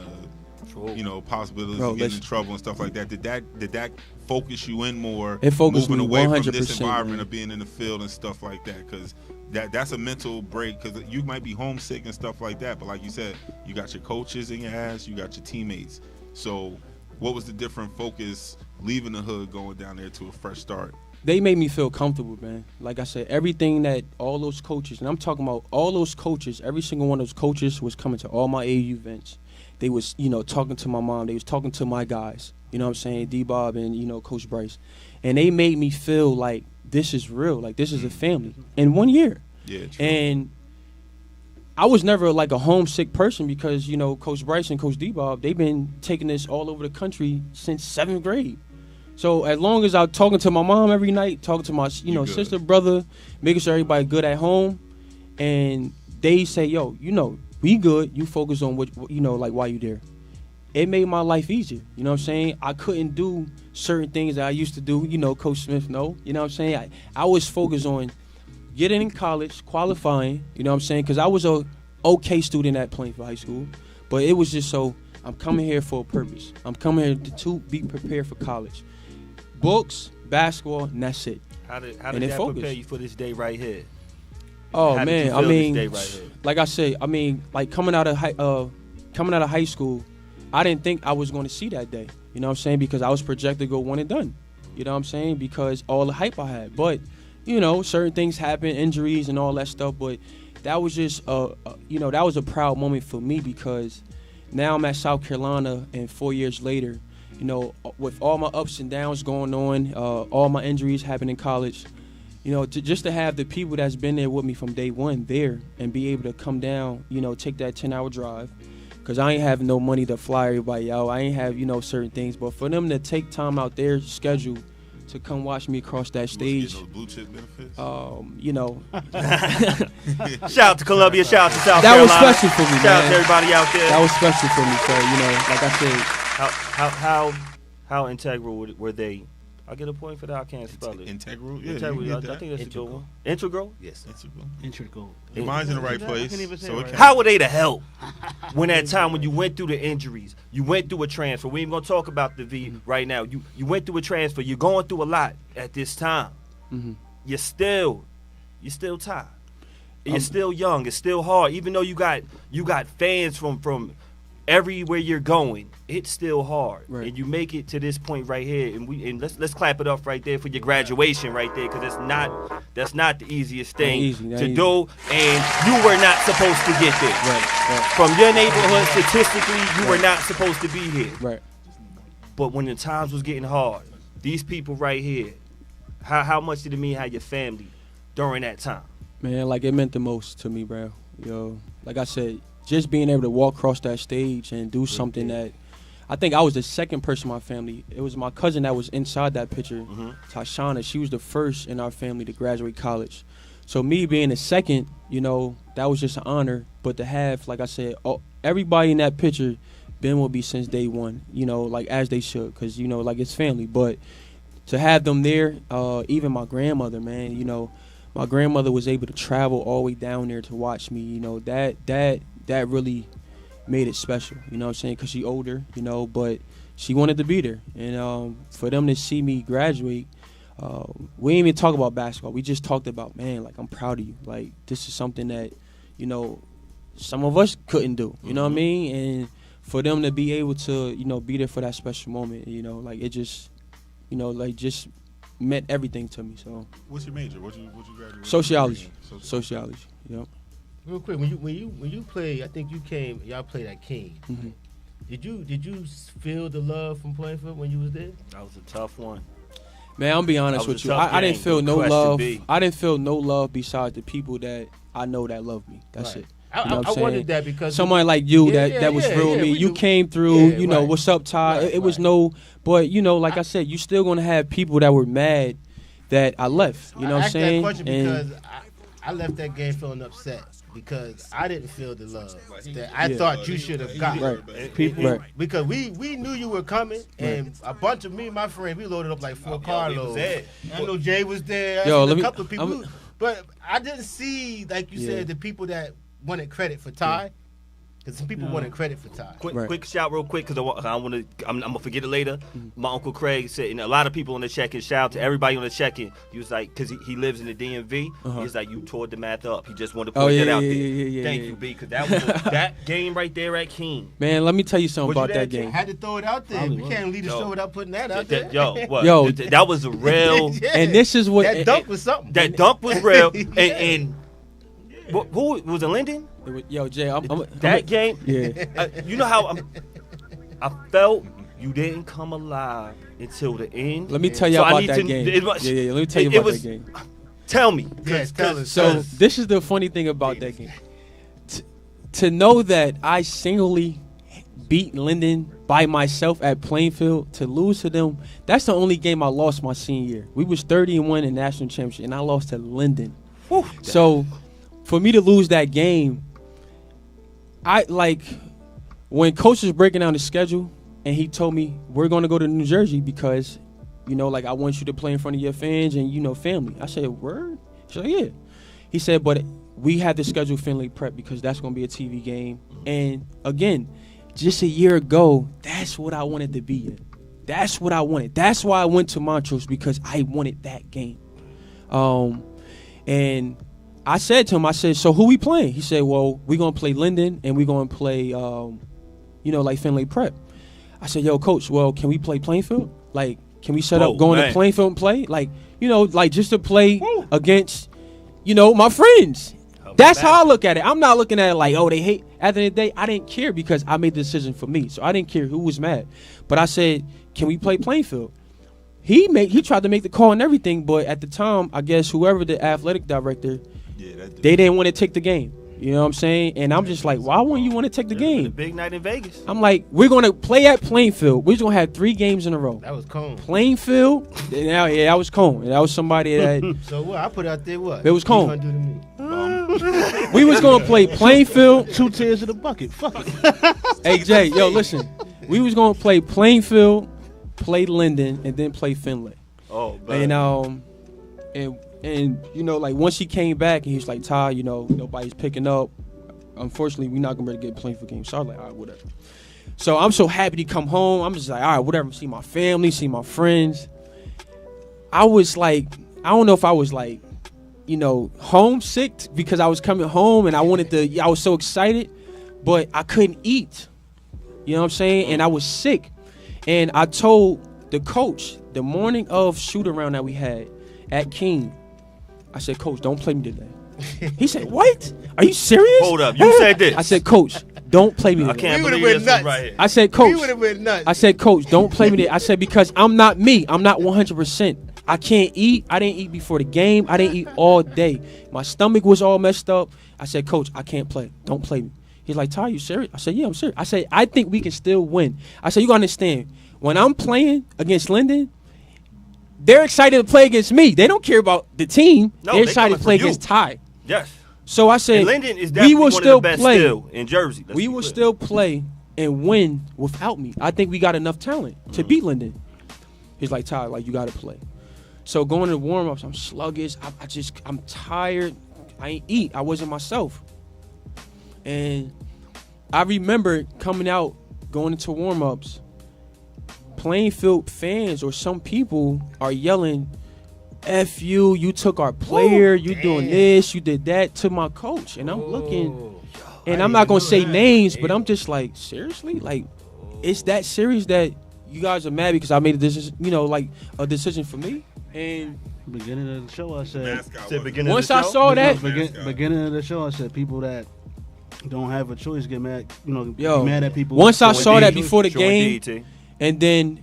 possibilities of getting in trouble and stuff like that? Did that focus you in more? It focused moving me 100%, away from this environment man. of being in the field and stuff like that? Because that's a mental break. Because you might be homesick and stuff like that, but like you said, you got your coaches in your ass, you got your teammates. So, what was the different focus leaving the hood, going down there to a fresh start? They made me feel comfortable, man. Like I said, everything that all those coaches, and I'm talking about all those coaches, every single one of those coaches was coming to all my AAU events. They was, talking to my mom. They was talking to my guys, you know what I'm saying, D-Bob and, Coach Bryce. And they made me feel like this is real, like this is a family in 1 year. Yeah, true. And I was never like a homesick person because, Coach Bryce and Coach D-Bob, they've been taking this all over the country since 7th grade. So as long as I'm talking to my mom every night, talking to my, sister, brother, making sure everybody good at home, and they say, yo, we good. You focus on what, while you there. It made my life easier. You know what I'm saying? I couldn't do certain things that I used to do. Coach Smith, no. You know what I'm saying? I was focused on getting in college, qualifying. You know what I'm saying? Because I was a okay student at Plainville High School, but it was just so I'm coming here for a purpose. I'm coming here to be prepared for college. Books, basketball, and that's it. How did that prepare you for this day right here? Oh How man, did you feel this day right here? like I say, like coming out of high school, I didn't think I was going to see that day. You know what I'm saying? Because I was projected to go one and done. You know what I'm saying? Because all the hype I had. But certain things happen, injuries and all that stuff. But that was just that was a proud moment for me because now I'm at South Carolina and 4 years later. With all my ups and downs going on, all my injuries happened in college, just to have the people that's been there with me from day one there and be able to come down, take that 10-hour drive. Because I ain't have no money to fly everybody out. I ain't have, certain things. But for them to take time out their schedule to come watch me across that You must get stage. those blue chip benefits. You know, Shout out to Columbia. Shout out to South that was Carolina. special for me, Shout out to man. everybody out there. That was special for me. So you know, like I said, How integral were they? I get a point for that. I can't spell it. Integral. Yeah, Integral. you I get that. think that's a good Integral. one. Integral. Yes. Integral. Integral. Your mind's in the right I place. can't even say So it it right. can. How were they to help when that time when you went through the injuries, you went through a transfer? We ain't gonna talk about the V right now. You went through a transfer. You're going through a lot at this time. Mhm. You're still tired. You're still young. It's still hard. Even though you got fans from everywhere you're going, it's still hard. Right. And you make it to this point right here, and let's clap it up right there for your graduation right there, because that's not the easiest thing easy, not to easy. do, and you were not supposed to get there. right, From your neighborhood, statistically, you were not supposed to be here. right. But when the times was getting hard, these people right here, how much did it mean have your family during that time? Man, like it meant the most to me, bro. Yo, like I said, just being able to walk across that stage and do something that I think I was the second person in my family. It was my cousin that was inside that picture, Tashana. She was the first in our family to graduate college. So me being the second, you know, that was just an honor. But to have, like I said, everybody in that picture been with me since day one, you know, like as they should, because, you know, like it's family. But to have them there, even my grandmother, man, you know, my grandmother was able to travel all the way down there to watch me, you know, that really made it special, you know what I'm saying, because she older, you know, but she wanted to be there. And for them to see me graduate, we didn't even talk about basketball. We just talked about, man, like, I'm proud of you. Like, this is something that, you know, some of us couldn't do, you know what I mean? And for them to be able to, you know, be there for that special moment, you know, like, it just, you know, like, just meant everything to me. So What's your major? What you graduate? sociology. Yep. Real quick, when you play, I think y'all played at King. Mm-hmm. Did you feel the love from playing for when you was there? That was a tough one. Man, I'm be honest That was with a you. tough I didn't game. feel no Question love. B. I didn't feel no love besides the people that I know that love me. That's Right. it. I You know what I'm I saying? wondered that because Somebody like you Yeah, that was yeah, real yeah, me. we You do. came through, Yeah, you know, right. what's up, Ty? Right, It was right. no, but you know, like I said, you still gonna have people that were mad that I left. You know I what I'm asked saying? that question And because I left that game feeling upset because I didn't feel the love that I Yeah. thought you should have got. right, People, right. Because we knew you were coming, and a bunch of me and my friend, we loaded up like 4 carloads. I know Jay was there. Yo, I let seen me- a couple of people, I'm- but I didn't see, like you Yeah. said, the people that wanted credit for Ty. Because some people wanted credit for Ty. Quick, quick shout real quick, because I want to. I'm gonna forget it later. My uncle Craig said, and a lot of people on the check-in. Shout out to everybody on the check-in. He was like, because he lives in the DMV. He was like, you tore the math up. He just wanted to Oh, point yeah, that out yeah, there. yeah, yeah, Thank yeah. you, B, because that was that game right there at King. Man, let me tell you something Was you about there, that Jay? game. Had to throw it out there. Probably We was. can't leave the Yo. show without putting that out there. Yo, what? Yo. That was a real. Yeah. And this is what that dunk was something. That dunk was real. Yeah. And who was it? Linden? Yo, Jay, That game. Yeah. You know how I felt you didn't come alive until the end. Let me tell you So I about need that to- game. it was- Yeah. Let me tell you it about was- that game. Tell me. Yeah, tell us. So this is the funny thing about that game. To know that I singly beat Linden by myself at Plainfield, to lose to them, that's the only game I lost my senior year. We was 30-1 in national championship, and I lost to Linden. So for me to lose that game, I like when coach was breaking down the schedule, and he told me we're going to go to New Jersey because, you know, like I want you to play in front of your fans and, you know, family. I said, word? He's like, yeah. He said, but we had to schedule Finley Prep because that's going to be a TV game. And again, just a year ago, that's what I wanted to be in. That's what I wanted. That's why I went to Montrose, because I wanted that game. And I said to him, I said, so who we playing? He said, well, we're going to play Linden and we're going to play, you know, like Finley Prep. I said, yo, coach, well, can we play Plainfield? Like, can we set up going to Plainfield and play? Like, you know, like just to play against, you know, my friends. That's how I look at it. I'm not looking at it like, oh, they hate. At the end of the day, I didn't care because I made the decision for me. So I didn't care who was mad. But I said, can we play Plainfield? He tried to make the call and everything, but at the time, I guess whoever the athletic director, they didn't want to take the game. You know what I'm saying? And I'm just like, why wouldn't you want to take the The game? big night in Vegas. I'm like, we're going to play at Plainfield. We're just going to have 3 games in a row. That was Cone. Plainfield. Now, yeah, that was Cone. That was somebody that So what? I put out there what? It was Cone. What you gonna do to me? we was going to play Plainfield. 2 tears in the bucket. Fuck it. Hey, Jay, yo, listen. We was going to play Plainfield, play Linden, and then play Finlay. Oh, man. And you know, like once he came back and he was like, Ty, you know, nobody's picking up. Unfortunately, we're not gonna be able to get playing for games. So I was like, all right, whatever. So I'm so happy to come home. I'm just like, all right, whatever. See my family, see my friends. I was like, I don't know if I was like, you know, homesick because I was coming home and I was so excited, but I couldn't eat. You know what I'm saying? And I was sick. And I told the coach the morning of shoot around that we had at King, I said, Coach, don't play me today. He said, what? Are you serious? Hold up. You said this. I said, Coach, don't play me I today. can't We believe would've this went one nuts. right here. I said, Coach. We would have been nuts. I said, Coach, don't play me today. I said, because I'm not me. I'm not 100%. I can't eat. I didn't eat before the game. I didn't eat all day. My stomach was all messed up. I said, Coach, I can't play. Don't play me. He's like, Ty, you serious? I said, yeah, I'm serious. I said, I think we can still win. I said, you got to understand, when I'm playing against Linden, they're excited to play against me. They don't care about the team. No, they're they excited coming to play for you. against Ty. Yes. So I said, And Linden is we definitely will one still of the best play. still in Jersey. Let's We be will clear. still play and win without me. I think we got enough talent to beat Linden. He's like, Ty, like, you got to play. So going to the warm-ups, I'm sluggish. I'm tired. I ain't eat. I wasn't myself. And I remember coming out, going into warm-ups, Plainfield fans or some people are yelling, F you, you took our player, you doing this, you did that to my coach. And I'm looking, and I'm not going to say names, but I'm just like, seriously? Like, it's that serious that you guys are mad because I made a decision, you know, like a decision for me? And Beginning of the show, I said. Mascot Said was- beginning of once the I show? saw that, Beginning of the show, I said people that don't have a choice get mad. You know, Yo, be mad at people. once I Sure saw that indeed. before the Sure game, indeed, T. and then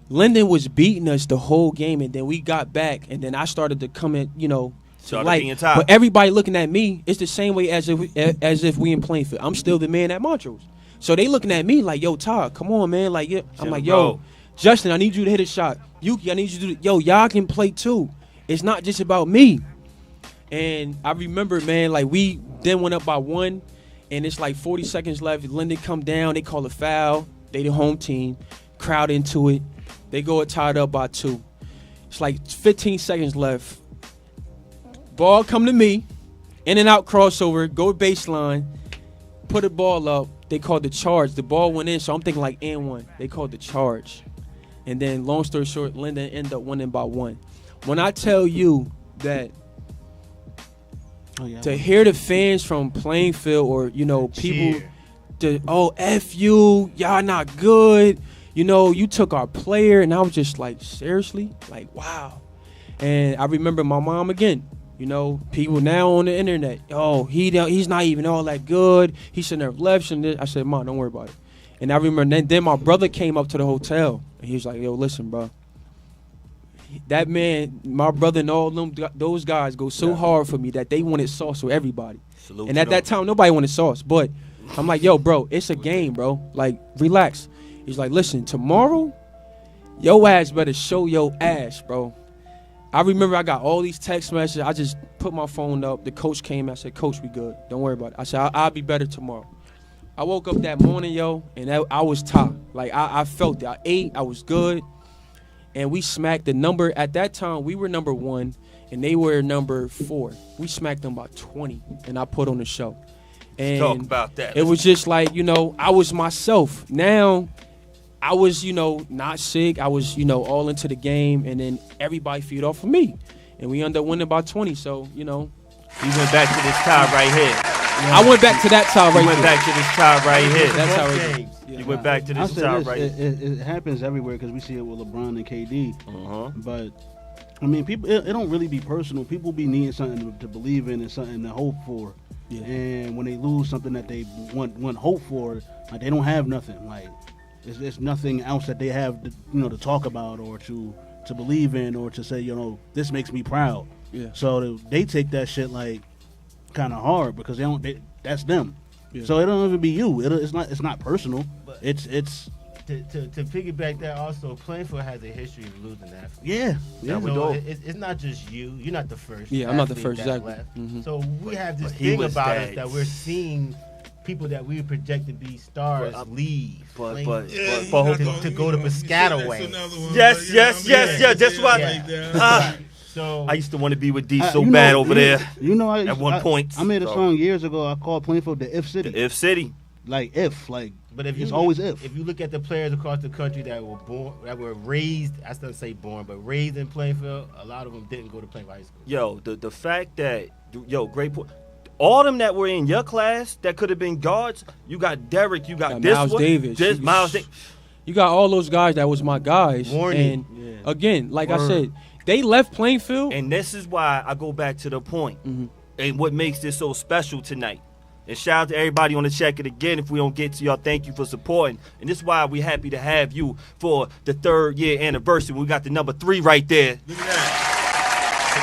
Linden was beating us the whole game, and then we got back, and then I started to come in, you know, to Started like. being top. But everybody looking at me, it's the same way as if we in Plainfield. I'm still the man at Montrose, so they looking at me like, yo, Todd, come on, man, like, yeah. I'm like, yo, bro. Justin, I need you to hit a shot. Yuki, I need you to do. Yo, y'all can play too. It's not just about me. And I remember, man, like we then went up by 1, and it's like 40 seconds left. Linden come down, they call a foul. They the home team, crowd into it. They go tied up by 2. It's like 15 seconds left. Ball come to me, in and out crossover, go baseline, put the ball up. They called the charge. The ball went in, so I'm thinking like and 1. They called the charge. And then long story short, Linden ended up winning by 1. When I tell you that to hear the fans from Plainfield or, you know, people F you, y'all not good, you know, you took our player, and I was just like, seriously? Like, wow. And I remember my mom again, you know, people now on the internet, he's not even all that good, he shouldn't have left. I said, Mom, don't worry about it. And I remember then my brother came up to the hotel, and he was like, yo, listen, bro. That man, my brother and all those guys go so hard for me that they wanted sauce with everybody. Salute And to at that them. time, nobody wanted sauce. But I'm like, yo, bro, it's a game, bro. Like, relax. He's like, listen, tomorrow, your ass better show your ass, bro. I remember I got all these text messages. I just put my phone up. The coach came. I said, Coach, we good. Don't worry about it. I said, I'll be better tomorrow. I woke up that morning, yo, and I was top. Like, I felt it. I ate. I was good. And we smacked the number. At that time, we were number 1, and they were number 4. We smacked them by 20, and I put on the show. And Talk about that. it was just like, you know, I was myself. Now, I was, you know, not sick. I was, you know, all into the game, and then everybody feed off of me. And we ended up winning by 20, so, you know. He went back to this tie right here. I went back to that time right He went there. back to this tie right here. That's how Both it games. He went back to I this said tie this, right here. it happens everywhere because we see it with LeBron and KD. Uh-huh. But I mean, people, it don't really be personal. People be needing something to believe in and something to hope for. Yeah. And when they lose something that they want hope for, like they don't have nothing. Like it's nothing else that they have, to talk about or to believe in or to say, this makes me proud. Yeah. So they take that shit like kind of hard because that's them. Yeah. So it don't even be you. It's not personal. But- It's To piggyback that, also Plainfield has a history of losing athletes. yeah. Yeah, we So do. it's not just you. You're not the first. Yeah, I'm not the athlete first, that exactly. left. Mhm. So we have this But he thing was about us that- that we're seeing people that we project to be stars leave. But Plainfield to go to Piscataway. Yes, that's why. Yeah. So I used to want to be with D so you know- bad over you know- there. You know, At one point, I made a so- song years ago. I called Plainfield the If City. If City. Like if, like But if it's you always if. you look at the players across the country that were raised, I still say born, but raised in Plainfield, a lot of them didn't go to Plainfield High School. Yo, the fact that great point. All them that were in your class that could have been guards, you got Derek, you got Got this Miles one, Davis. this Miles Davis. You got all those guys that was my guys. Warning. And Yeah. again, like I Word. said, they left Plainfield. And this is why I go back to the point Mhm. and what makes this so special tonight. And shout out to everybody on the check it again. If we don't get to y'all, thank you for supporting. And this is why we're happy to have you for the 3rd year anniversary. We got the number 3 right there. Look at that.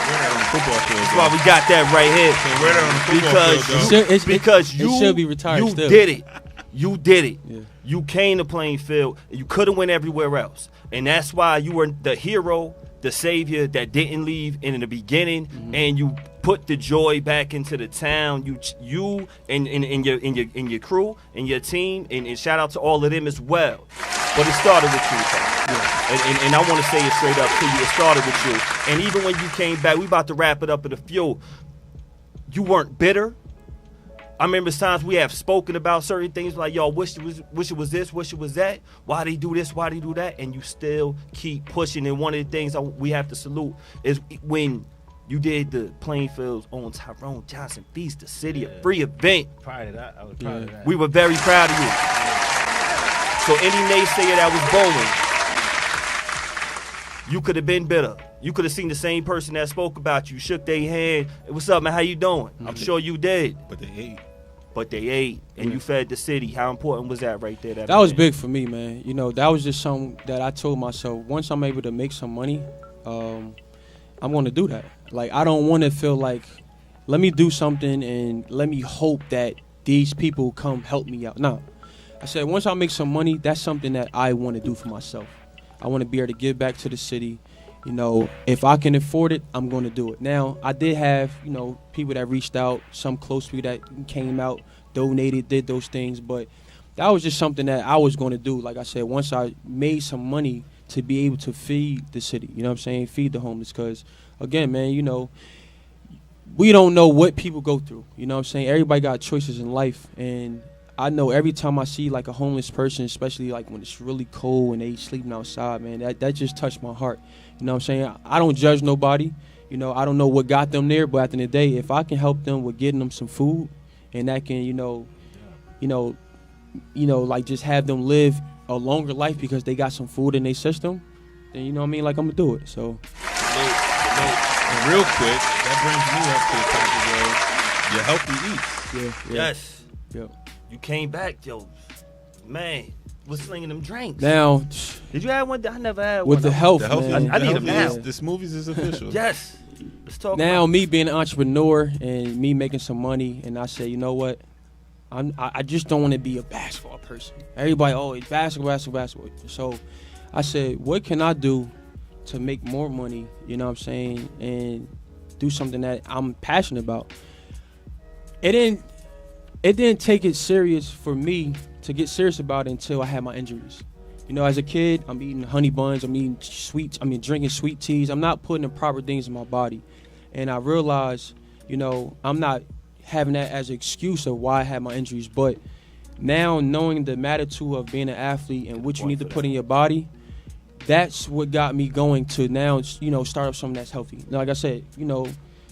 Wear that on the football field. That's why we got that right here. Wear that on the football Because field, Should- it- because it you should be retired you still. did it. You did it. Yeah. You came to Plainfield. And you could have went everywhere else. And that's why you were the hero, the savior that didn't leave in the beginning, and you put the joy back into the town. You and your crew and your team, and shout out to all of them as well. But it started with you, Tom. And I want to say it straight up to you. It started with you. And even when you came back, we about to wrap it up in a few. You weren't bitter. I remember times we have spoken about certain things like, yo, wish it was this, wish it was that. Why they do this, why they do that? And you still keep pushing. And one of the things we have to salute is when you did the Plainfield's own Tyrone Johnson Feast, the City of Free event. Proud of that. I was proud of that. We were very proud of you. So any naysayer that was bowling, you could have been bitter. You could have seen the same person that spoke about you, shook their hand. Hey, what's up, man? How you doing? I'm sure you did. But they ate. But they ate, and you fed the city. How important was that right there? That was big for me, man. You know, that was just something that I told myself. Once I'm able to make some money, I'm going to do that. Like, I don't want to feel like, let me do something and let me hope that these people come help me out. No. I said, once I make some money, that's something that I want to do for myself. I want to be able to give back to the city. You know, if I can afford it, I'm going to do it. Now, I did have, you know, people that reached out, some close to me that came out, donated, did those things. But that was just something that I was going to do. Like I said, once I made some money to be able to feed the city, you know what I'm saying, feed the homeless. Because, again, man, you know, we don't know what people go through. You know what I'm saying? Everybody got choices in life. And I know every time I see, like, a homeless person, especially, like, when it's really cold and they sleeping outside, man, that just touched my heart. You know what I'm saying? I don't judge nobody. You know, I don't know what got them there, but at the end of the day, if I can help them with getting them some food and that can, like just have them live a longer life because they got some food in their system, then, you know what I mean? Like, I'm going to do it. So. And real quick, that brings me up to the topic of your healthy eats. Yeah. Yes. Yeah. You came back, yo. Man, was slinging them drinks. Now, Did you have one? I never had with one. the health, The healthy, man. I need the them healthy now. is- The smoothies is official. Yes. Let's talk Now, about me being an entrepreneur and me making some money, and I say, you know what? I just don't want to be a basketball person. Everybody always basketball. So I said, what can I do to make more money, you know what I'm saying, and do something that I'm passionate about? It didn't take it serious for me to get serious about it until I had my injuries. You know, as a kid, I'm eating honey buns, I'm eating sweets, drinking sweet teas. I'm not putting the proper things in my body. And I realized, you know, I'm not having that as an excuse of why I had my injuries. But now knowing the magnitude of being an athlete and what you need to put in your body, that's what got me going to now, you know, start up something that's healthy. Like I said, you know,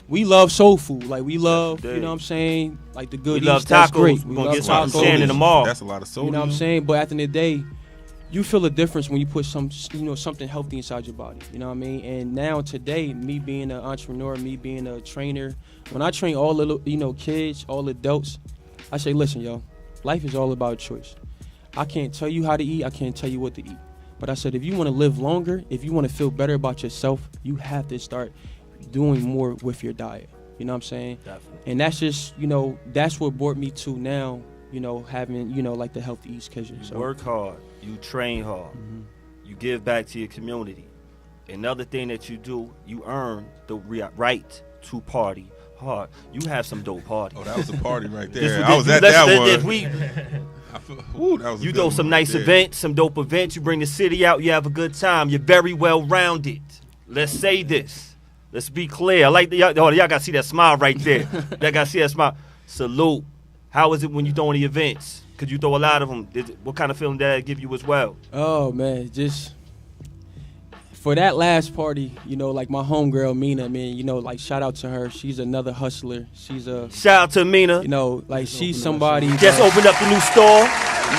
we love soul food. Like, we love, you know what I'm saying, like the good We love eats, that's tacos. great. We're We gonna love get some from tacos. Shannon tomorrow. That's a lot of sodium. You know what I'm saying? But at the end of the day, you feel a difference when you put something healthy inside your body. You know what I mean? And now today, me being an entrepreneur, me being a trainer, when I train all the kids, all the adults, I say, listen, yo, life is all about choice. I can't tell you how to eat. I can't tell you what to eat. But I said, if you want to live longer, if you want to feel better about yourself, you have to start doing more with your diet. You know what I'm saying? Definitely. And that's just, you know, that's what brought me to now, you know, having, you know, like the Healthy East Kitchen. You So work hard. You train hard. You give back to your community. Another thing that you do, you earn the right to party hard. You have some dope parties. Oh, that was a party right This there. I was at that one. If we, I feel, ooh, that was a you good throw one some right nice there. events, some dope events. You bring the city out. You have a good time. You're very well rounded. Let's say this. Let's be clear. I like y'all gotta see that smile right there. Y'all gotta see that smile. Salute. How is it when you throw any events? Could you throw a lot of them? What kind of feeling did that give you as well? oh man, just for that last party, you know, like my homegirl Mina, man, you know, like shout out to her. She's another hustler. She's a, Shout out to Mina. you know, like she's somebody. Just that- opened up the new store.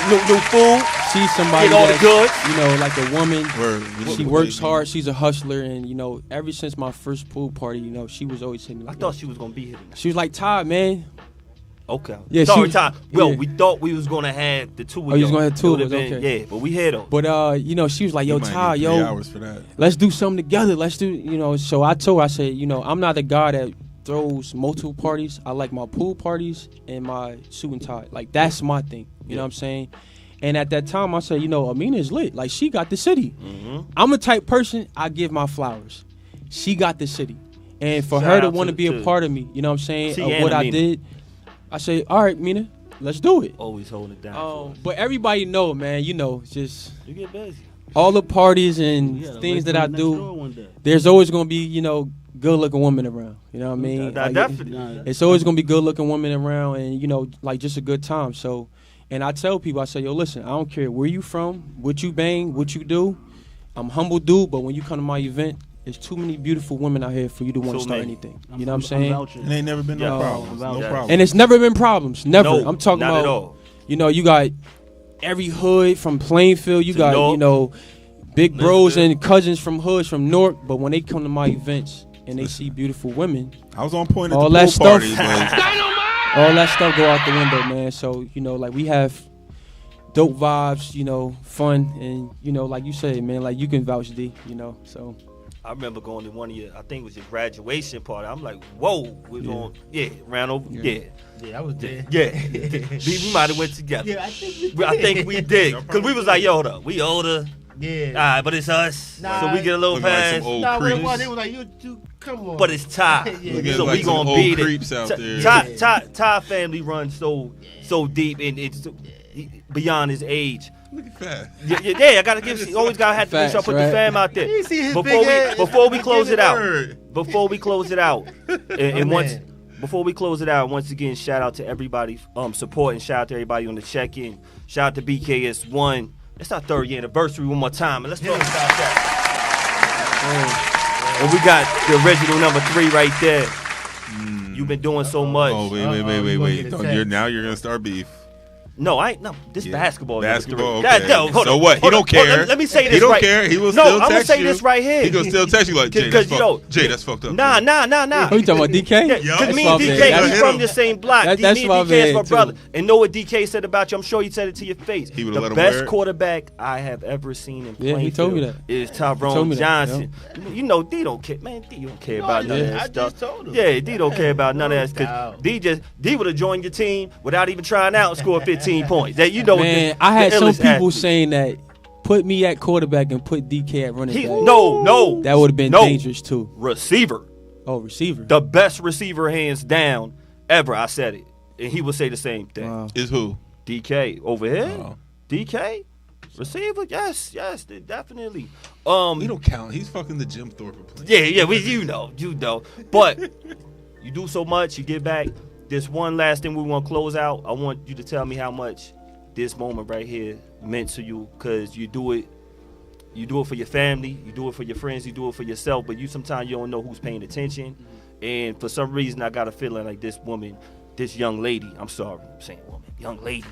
New food. She's somebody Get all the that's, goods. you know, like a woman. Word. She works hard. She's a hustler, and you know, ever since my first pool party, you know, she was always hitting me. I Like, thought she was gonna be here tonight. she was like, Todd, man. Okay. Yeah, Sorry, she- Ty. Well, yeah. we thought we was gonna have the two of Oh, you was y'all. gonna have two It of us, would've been- okay. Yeah, but we here though. But you know, she was like, yo, You might Todd, need 3 yo, hours for that. let's do something together. Let's do, you know. So I told her, I said, you know, I'm not a guy that throws multiple parties. I like my pool parties and my suit and tie. Like that's my thing. You know what I'm saying? And at that time, I said, you know, Amina is lit. Like she got the city. I'm a type person. I give my flowers. She got the city, and for Shout her to out want to be a to- part of me, you know what I'm saying? She Of and what I Amina. did, I say, all right, Mina, let's do it. Always holding it down. for us. But everybody know, man. You know, just You get busy. all the parties and Yeah, the things lady that I from next door do. one day. There's always gonna be, you know, good-looking women around. You know what I mean? Nah, Like, definitely. Nah, it's always gonna be good-looking women around, and you know, like just a good time. So, and I tell people, I say, yo, listen, I don't care where you from, what you bang, what you do. I'm a humble dude, but when you come to my event, there's too many beautiful women out here for you to want to So start many. anything. You know what I'm saying? vouching. It ain't never been no Yeah. problems. No Yeah. problem. And it's never been problems. Never. No, I'm talking not about. at all. You know, you got every hood from Plainfield. You To got, Newark. you know, big bros Elizabeth. and cousins from hoods from Newark. But when they come to my events and they see beautiful women, I was on point at all the that pool stuff- party, but all that stuff go out the window, man. So, you know, like we have dope vibes, you know, fun. And, you know, like you said, man, like you can vouch, D, you know, so. I remember going to one of your, I think it was your graduation party. I'm like, whoa, we're going, ran over, yeah. Yeah, I was there. Yeah. we might have went together. Yeah, I think we I think we did. Because we was like, yo, hold up, we older. Yeah. All right, but it's us. Nah. So we get a little Looking like pass. some old Nah, what it creeps. was, they was like, you come on. But it's Ty. Yeah. Looking So like we some gonna old beat it. creeps out there. Ty family runs so deep and it's beyond his age. Look at that. Yeah, I gotta give. Always gotta have to make sure I Facts, put right? the fam out there. You see his Before big head? we close Give it out. word. Before we close it out, and My once man. before we close it out, once again, shout out to everybody supporting. Shout out to everybody on the check-in. Shout out to BKS1. It's our 3rd year anniversary one more time, and let's talk about that. And we got the original number 3 right there. You've been doing so much. Oh, wait. we gonna get a Don't- text. now you're gonna start beef. No, I ain't. No, this Yeah. basketball. Basketball, number 3. okay. No, hold So on, what? He hold don't on, care. Let me say this He don't right. care. He will no, still I'm gonna text say you. this right here. He gonna still text you like, Jay, Because, that's you know, fucked. Jay, that's fucked up. Nah. Oh, you talking about DK? Yeah, Yo, because me that's and my DK, bad. we Hit from him. the same block. That's me and my DK is bad, my too. brother. And know what DK said about you? I'm sure he said it to your face. He would've The let him best wear it. quarterback I have ever seen in Yeah, Plainfield he told me that. is He Tyrone told me that, Johnson. You know, D don't care. Man, D don't care about none of I that just stuff. told him. Yeah, D don't care about none of that No because doubt. D would have joined your team without even trying out and scored 15 points. That you know, Man, the I had some illest people athlete. saying that put me at quarterback and put DK at running He, back. no. That would have been No. dangerous too. Receiver. Oh, receiver. The best receiver hands down ever. I said it. And he would say the same thing. Wow. Is who? DK over here. Oh. DK receiver. Yes, definitely. He don't count. He's fucking the Jim Thorpe player. Yeah. You know. But you do so much. You get back. This one last thing we want to close out. I want you to tell me how much this moment right here meant to you, because you do it. You do it for your family. You do it for your friends. You do it for yourself. But sometimes you don't know who's paying attention. And for some reason, I got a feeling like this woman, this young lady. I'm sorry, I'm saying woman, young lady.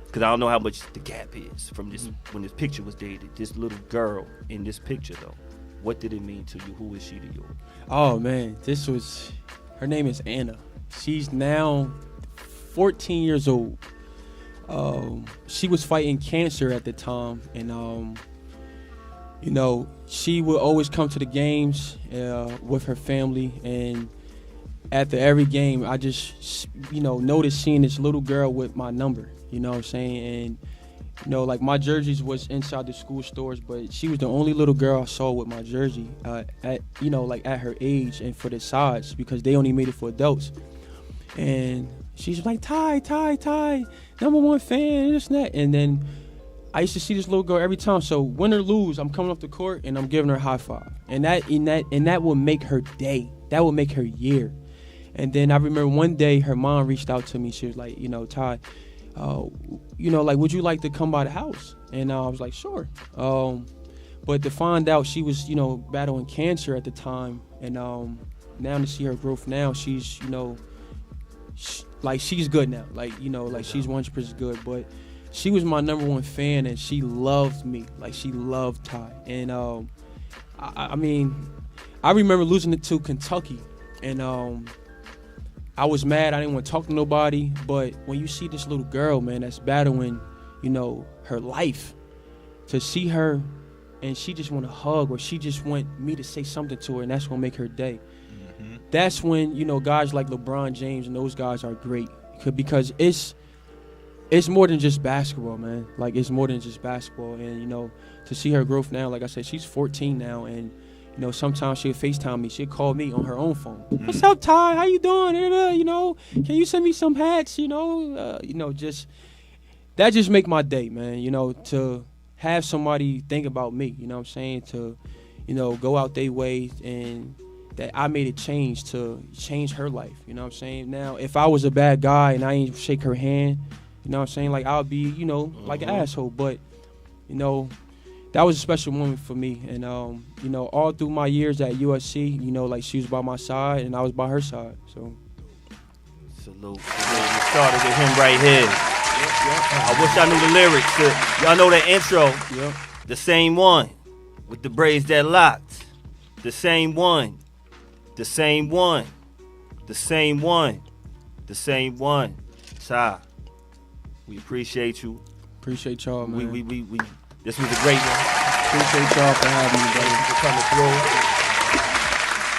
Because I don't know how much the gap is from this when this picture was dated. This little girl in this picture, though, what did it mean to you? Who is she to you? Oh man, her name is Anna. She's now 14 years old. She was fighting cancer at the time, and you know, she would always come to the games with her family, and after every game, I just, noticed seeing this little girl with my number, you know what I'm saying? And, like my jerseys was inside the school stores, but she was the only little girl I saw with my jersey at her age and for the size, because they only made it for adults. And she's like, Ty, number one fan, this and that. And then I used to see this little girl every time. So win or lose, I'm coming off the court and I'm giving her a high five. And that will make her day. That will make her year. And then I remember one day her mom reached out to me. She was like, Ty, would you like to come by the house? And I was like, sure. But to find out she was, battling cancer at the time, and now to see her growth now, she's, she's good now. She's 100% good. But she was my number one fan, and she loved me. Like, she loved Ty. And I remember losing it to Kentucky, and I was mad. I didn't want to talk to nobody. But when you see this little girl, man, that's battling, her life, to see her and she just want to hug, or she just want me to say something to her, and that's going to make her day. Mm-hmm. That's when, guys like LeBron James and those guys are great. Because it's more than just basketball, man. Like, it's more than just basketball. And, to see her growth now, like I said, she's 14 now, and sometimes she'll FaceTime me. She'll call me on her own phone. Mm-hmm. What's up, Ty? How you doing? Can you send me some hats? Just that just make my day, man. To have somebody think about me. You know what I'm saying? To, go out their way, and that I made a change to change her life. You know what I'm saying? Now, if I was a bad guy and I ain't shake her hand, you know what I'm saying? Like, I'll be, like an asshole. But, that was a special moment for me. And, all through my years at USC, she was by my side and I was by her side. So, salute. We started with him right here. Yep. I wish I knew the lyrics. Y'all know that intro. Yep. The same one with the braids that locked. The same one. The same one. The same one. The same one. Ty, we appreciate you. Appreciate y'all, man. We this was a great one. Appreciate y'all for having me, Thank you for coming through.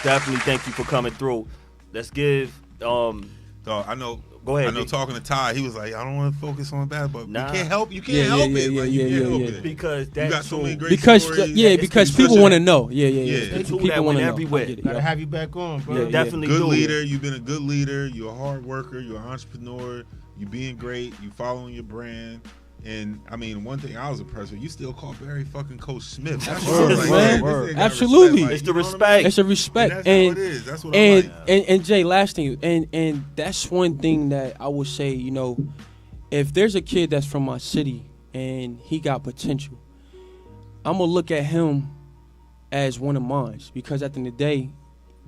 Definitely thank you for coming through. Let's give I know. Go ahead. I know. Vic. Talking to Ty, he was like, "I don't want to focus on basketball. Nah. You can't help. You can't help it. Yeah, like, you can't help it Because you got so many great because stories. because people want to know. Yeah. It's People that want went to know. everywhere. I get it, Gotta yeah. have you back on, bro. Yeah. Definitely Good do leader. it. You've been a good leader. You're a hard worker. You're an entrepreneur. You being great. You following your brand. And I mean, one thing I was impressed with, you still call Barry fucking Coach Smith. That's Word, like, man. this nigga got Absolutely. respect. It's the You know what I respect. mean? It's a respect. And that's how it is. That's what I like. And Jay, last thing, and that's one thing that I would say, if there's a kid that's from my city and he got potential, I'm gonna look at him as one of mine, because at the end of the day,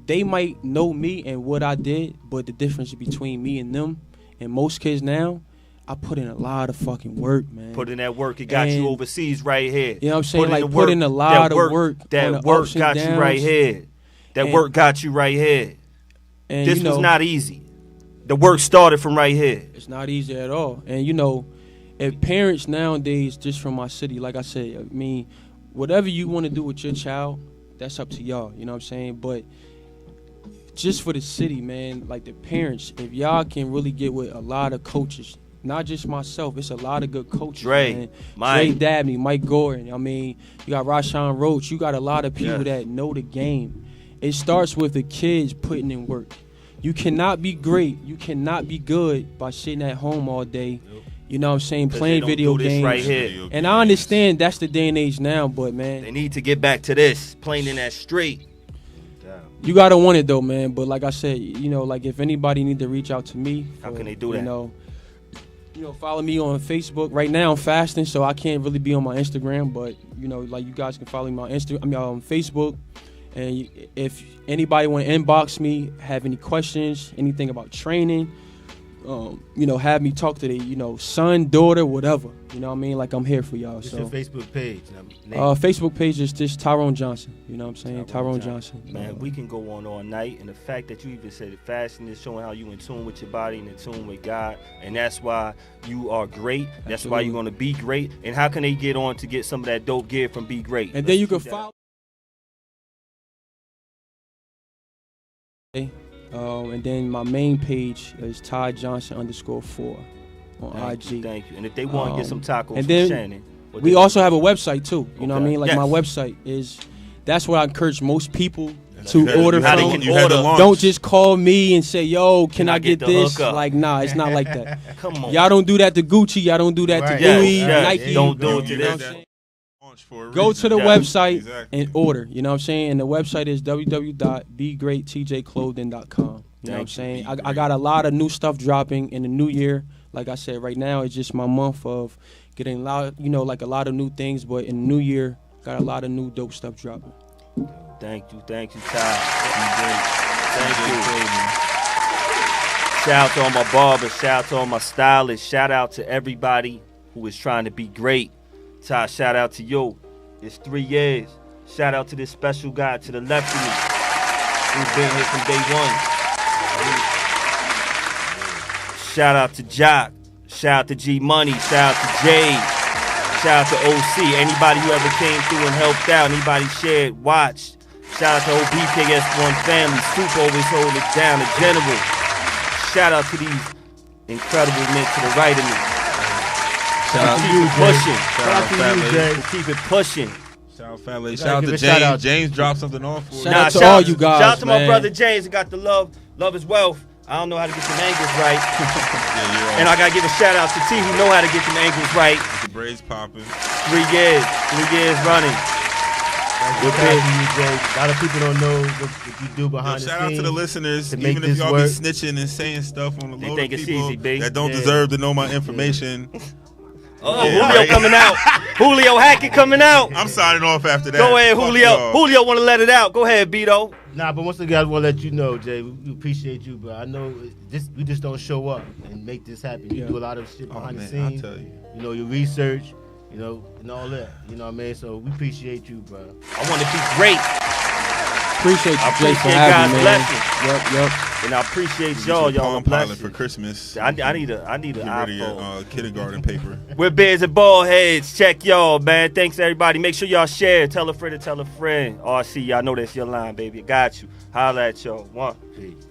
they might know me and what I did, but the difference between me and them and most kids now, I put in a lot of fucking work, man. Put in that work. It got you overseas right here. You know what I'm saying? Put in Like, the put in a lot of work. That work got you right here. That work got you right here. And This was not easy. The work started from right here. It's not easy at all. And, if parents nowadays, just from my city, like I said, I mean, whatever you want to do with your child, that's up to y'all. You know what I'm saying? But just for the city, man, like the parents, if y'all can really get with a lot of coaches, not just myself, it's a lot of good coaches. Dre, man. Dre Dabney, Mike Gordon. I mean, you got Rashawn Roach. You got a lot of people that know the game. It starts with the kids putting in work. You cannot be great. You cannot be good by sitting at home all day. Yep. You know what I'm saying? Playing video games. Right here. And I understand that's the day and age now, but, man. They need to get back to this. Playing in that street. You got to want it, though, man. But like I said, like if anybody need to reach out to me. How can they do that? Follow me on Facebook. Right now I'm fasting, so I can't really be on my Instagram. But, like you guys can follow me on Facebook. And if anybody want to inbox me, have any questions, anything about training, have me talk to the, son, daughter, whatever. You know what I mean? Like, I'm here for y'all. What's so your Facebook page? Facebook page is just Tyrone Johnson. You know what I'm saying? Tyrone Johnson. Man, we can go on all night. And the fact that you even said it, fasting is showing how you in tune with your body and in tune with God. And that's why you are great. That's why you're going to be great. And how can they get on to get some of that dope gear from Be Great? And then you can follow. And then my main page is Ty Johnson _4 on IG. Thank you. And if they want to get some tacos and from then Shannon, we also have a website too. You know what I Okay. mean? Like Yes. my website is. That's what I encourage most people You to had- order you had from. to- you had to launch. Don't just call me and say, "Yo, can I get the this?" hookup? Like, nah, it's not like that. come on. Y'all don't do that to Gucci. Y'all don't do that Right. to Yes, Louis, yes. Nike. Don't do You- it to you this. had that launch for a Go reason. to the Yeah. website Exactly. and order. You know what I'm saying? And the website is www.begreattjclothing.com. You know what I'm saying? I got a lot of new stuff dropping in the new year. Like I said, right now it's just my month of getting a lot, like a lot of new things. But in the new year, got a lot of new dope stuff dropping. Thank you, Ty. Thank you. Shout out to all my barbers. Shout out to all my stylists. Shout out to everybody who is trying to be great. Ty, shout out to you. It's 3 years. Shout out to this special guy to the left of me who's been here from day one. Shout out to Jock. Shout out to G Money. Shout out to Jade. Shout out to OC. Anybody who ever came through and helped out. Anybody shared, watched. Shout out to whole BKS1 family. Super always holding it down. The general. Shout out to these incredible men to the right of me. Shout out Keep to it pushing. Shout out to Fat Lady. Keep it pushing. Shout out Fat Lady. You Shout out gotta to give a shout James. out. James dropped something off for Shout you. out to all you guys, Shout out to my man. brother James who got the love. Love is wealth. I don't know how to get them angles right. Yeah, you're all And I gotta give a shout out to T who know how to get them angles right. with the braids popping. 3 years. 3 years running. Good big. to you, Jay. A lot of people don't know what you do Yo, behind the shout out scenes. to the listeners, to make even if this y'all work. be snitching and saying stuff on the They load think of it's people easy, B. that don't Yeah. deserve to know my information. Oh, Yeah, Julio right. coming out. Julio Hackett coming out. I'm signing off after that. Go ahead, Fuck Julio. y'all. Julio want to let it out. Go ahead, Beto. Nah, but once again, I want to let you know, Jay, we appreciate you, but I know we just don't show up and make this happen. You Yeah. do a lot of shit Oh, behind the man, scenes. I'll tell you. You know, your research, and all that. You know what I mean? So we appreciate you, bro. I want to be great. Appreciate you, I Jay, for appreciate having me, God's man. Yep. And I appreciate Get y'all. your Y'all Palm are Pilot blessed. for Christmas. I need an Get rid of iPhone. your kindergarten paper. We're Beards and Baldheads. Check y'all, man. Thanks, everybody. Make sure y'all share. Tell a friend to tell a friend. RC, y'all know that's your line, baby. Got you. Holla at y'all. One. Peace.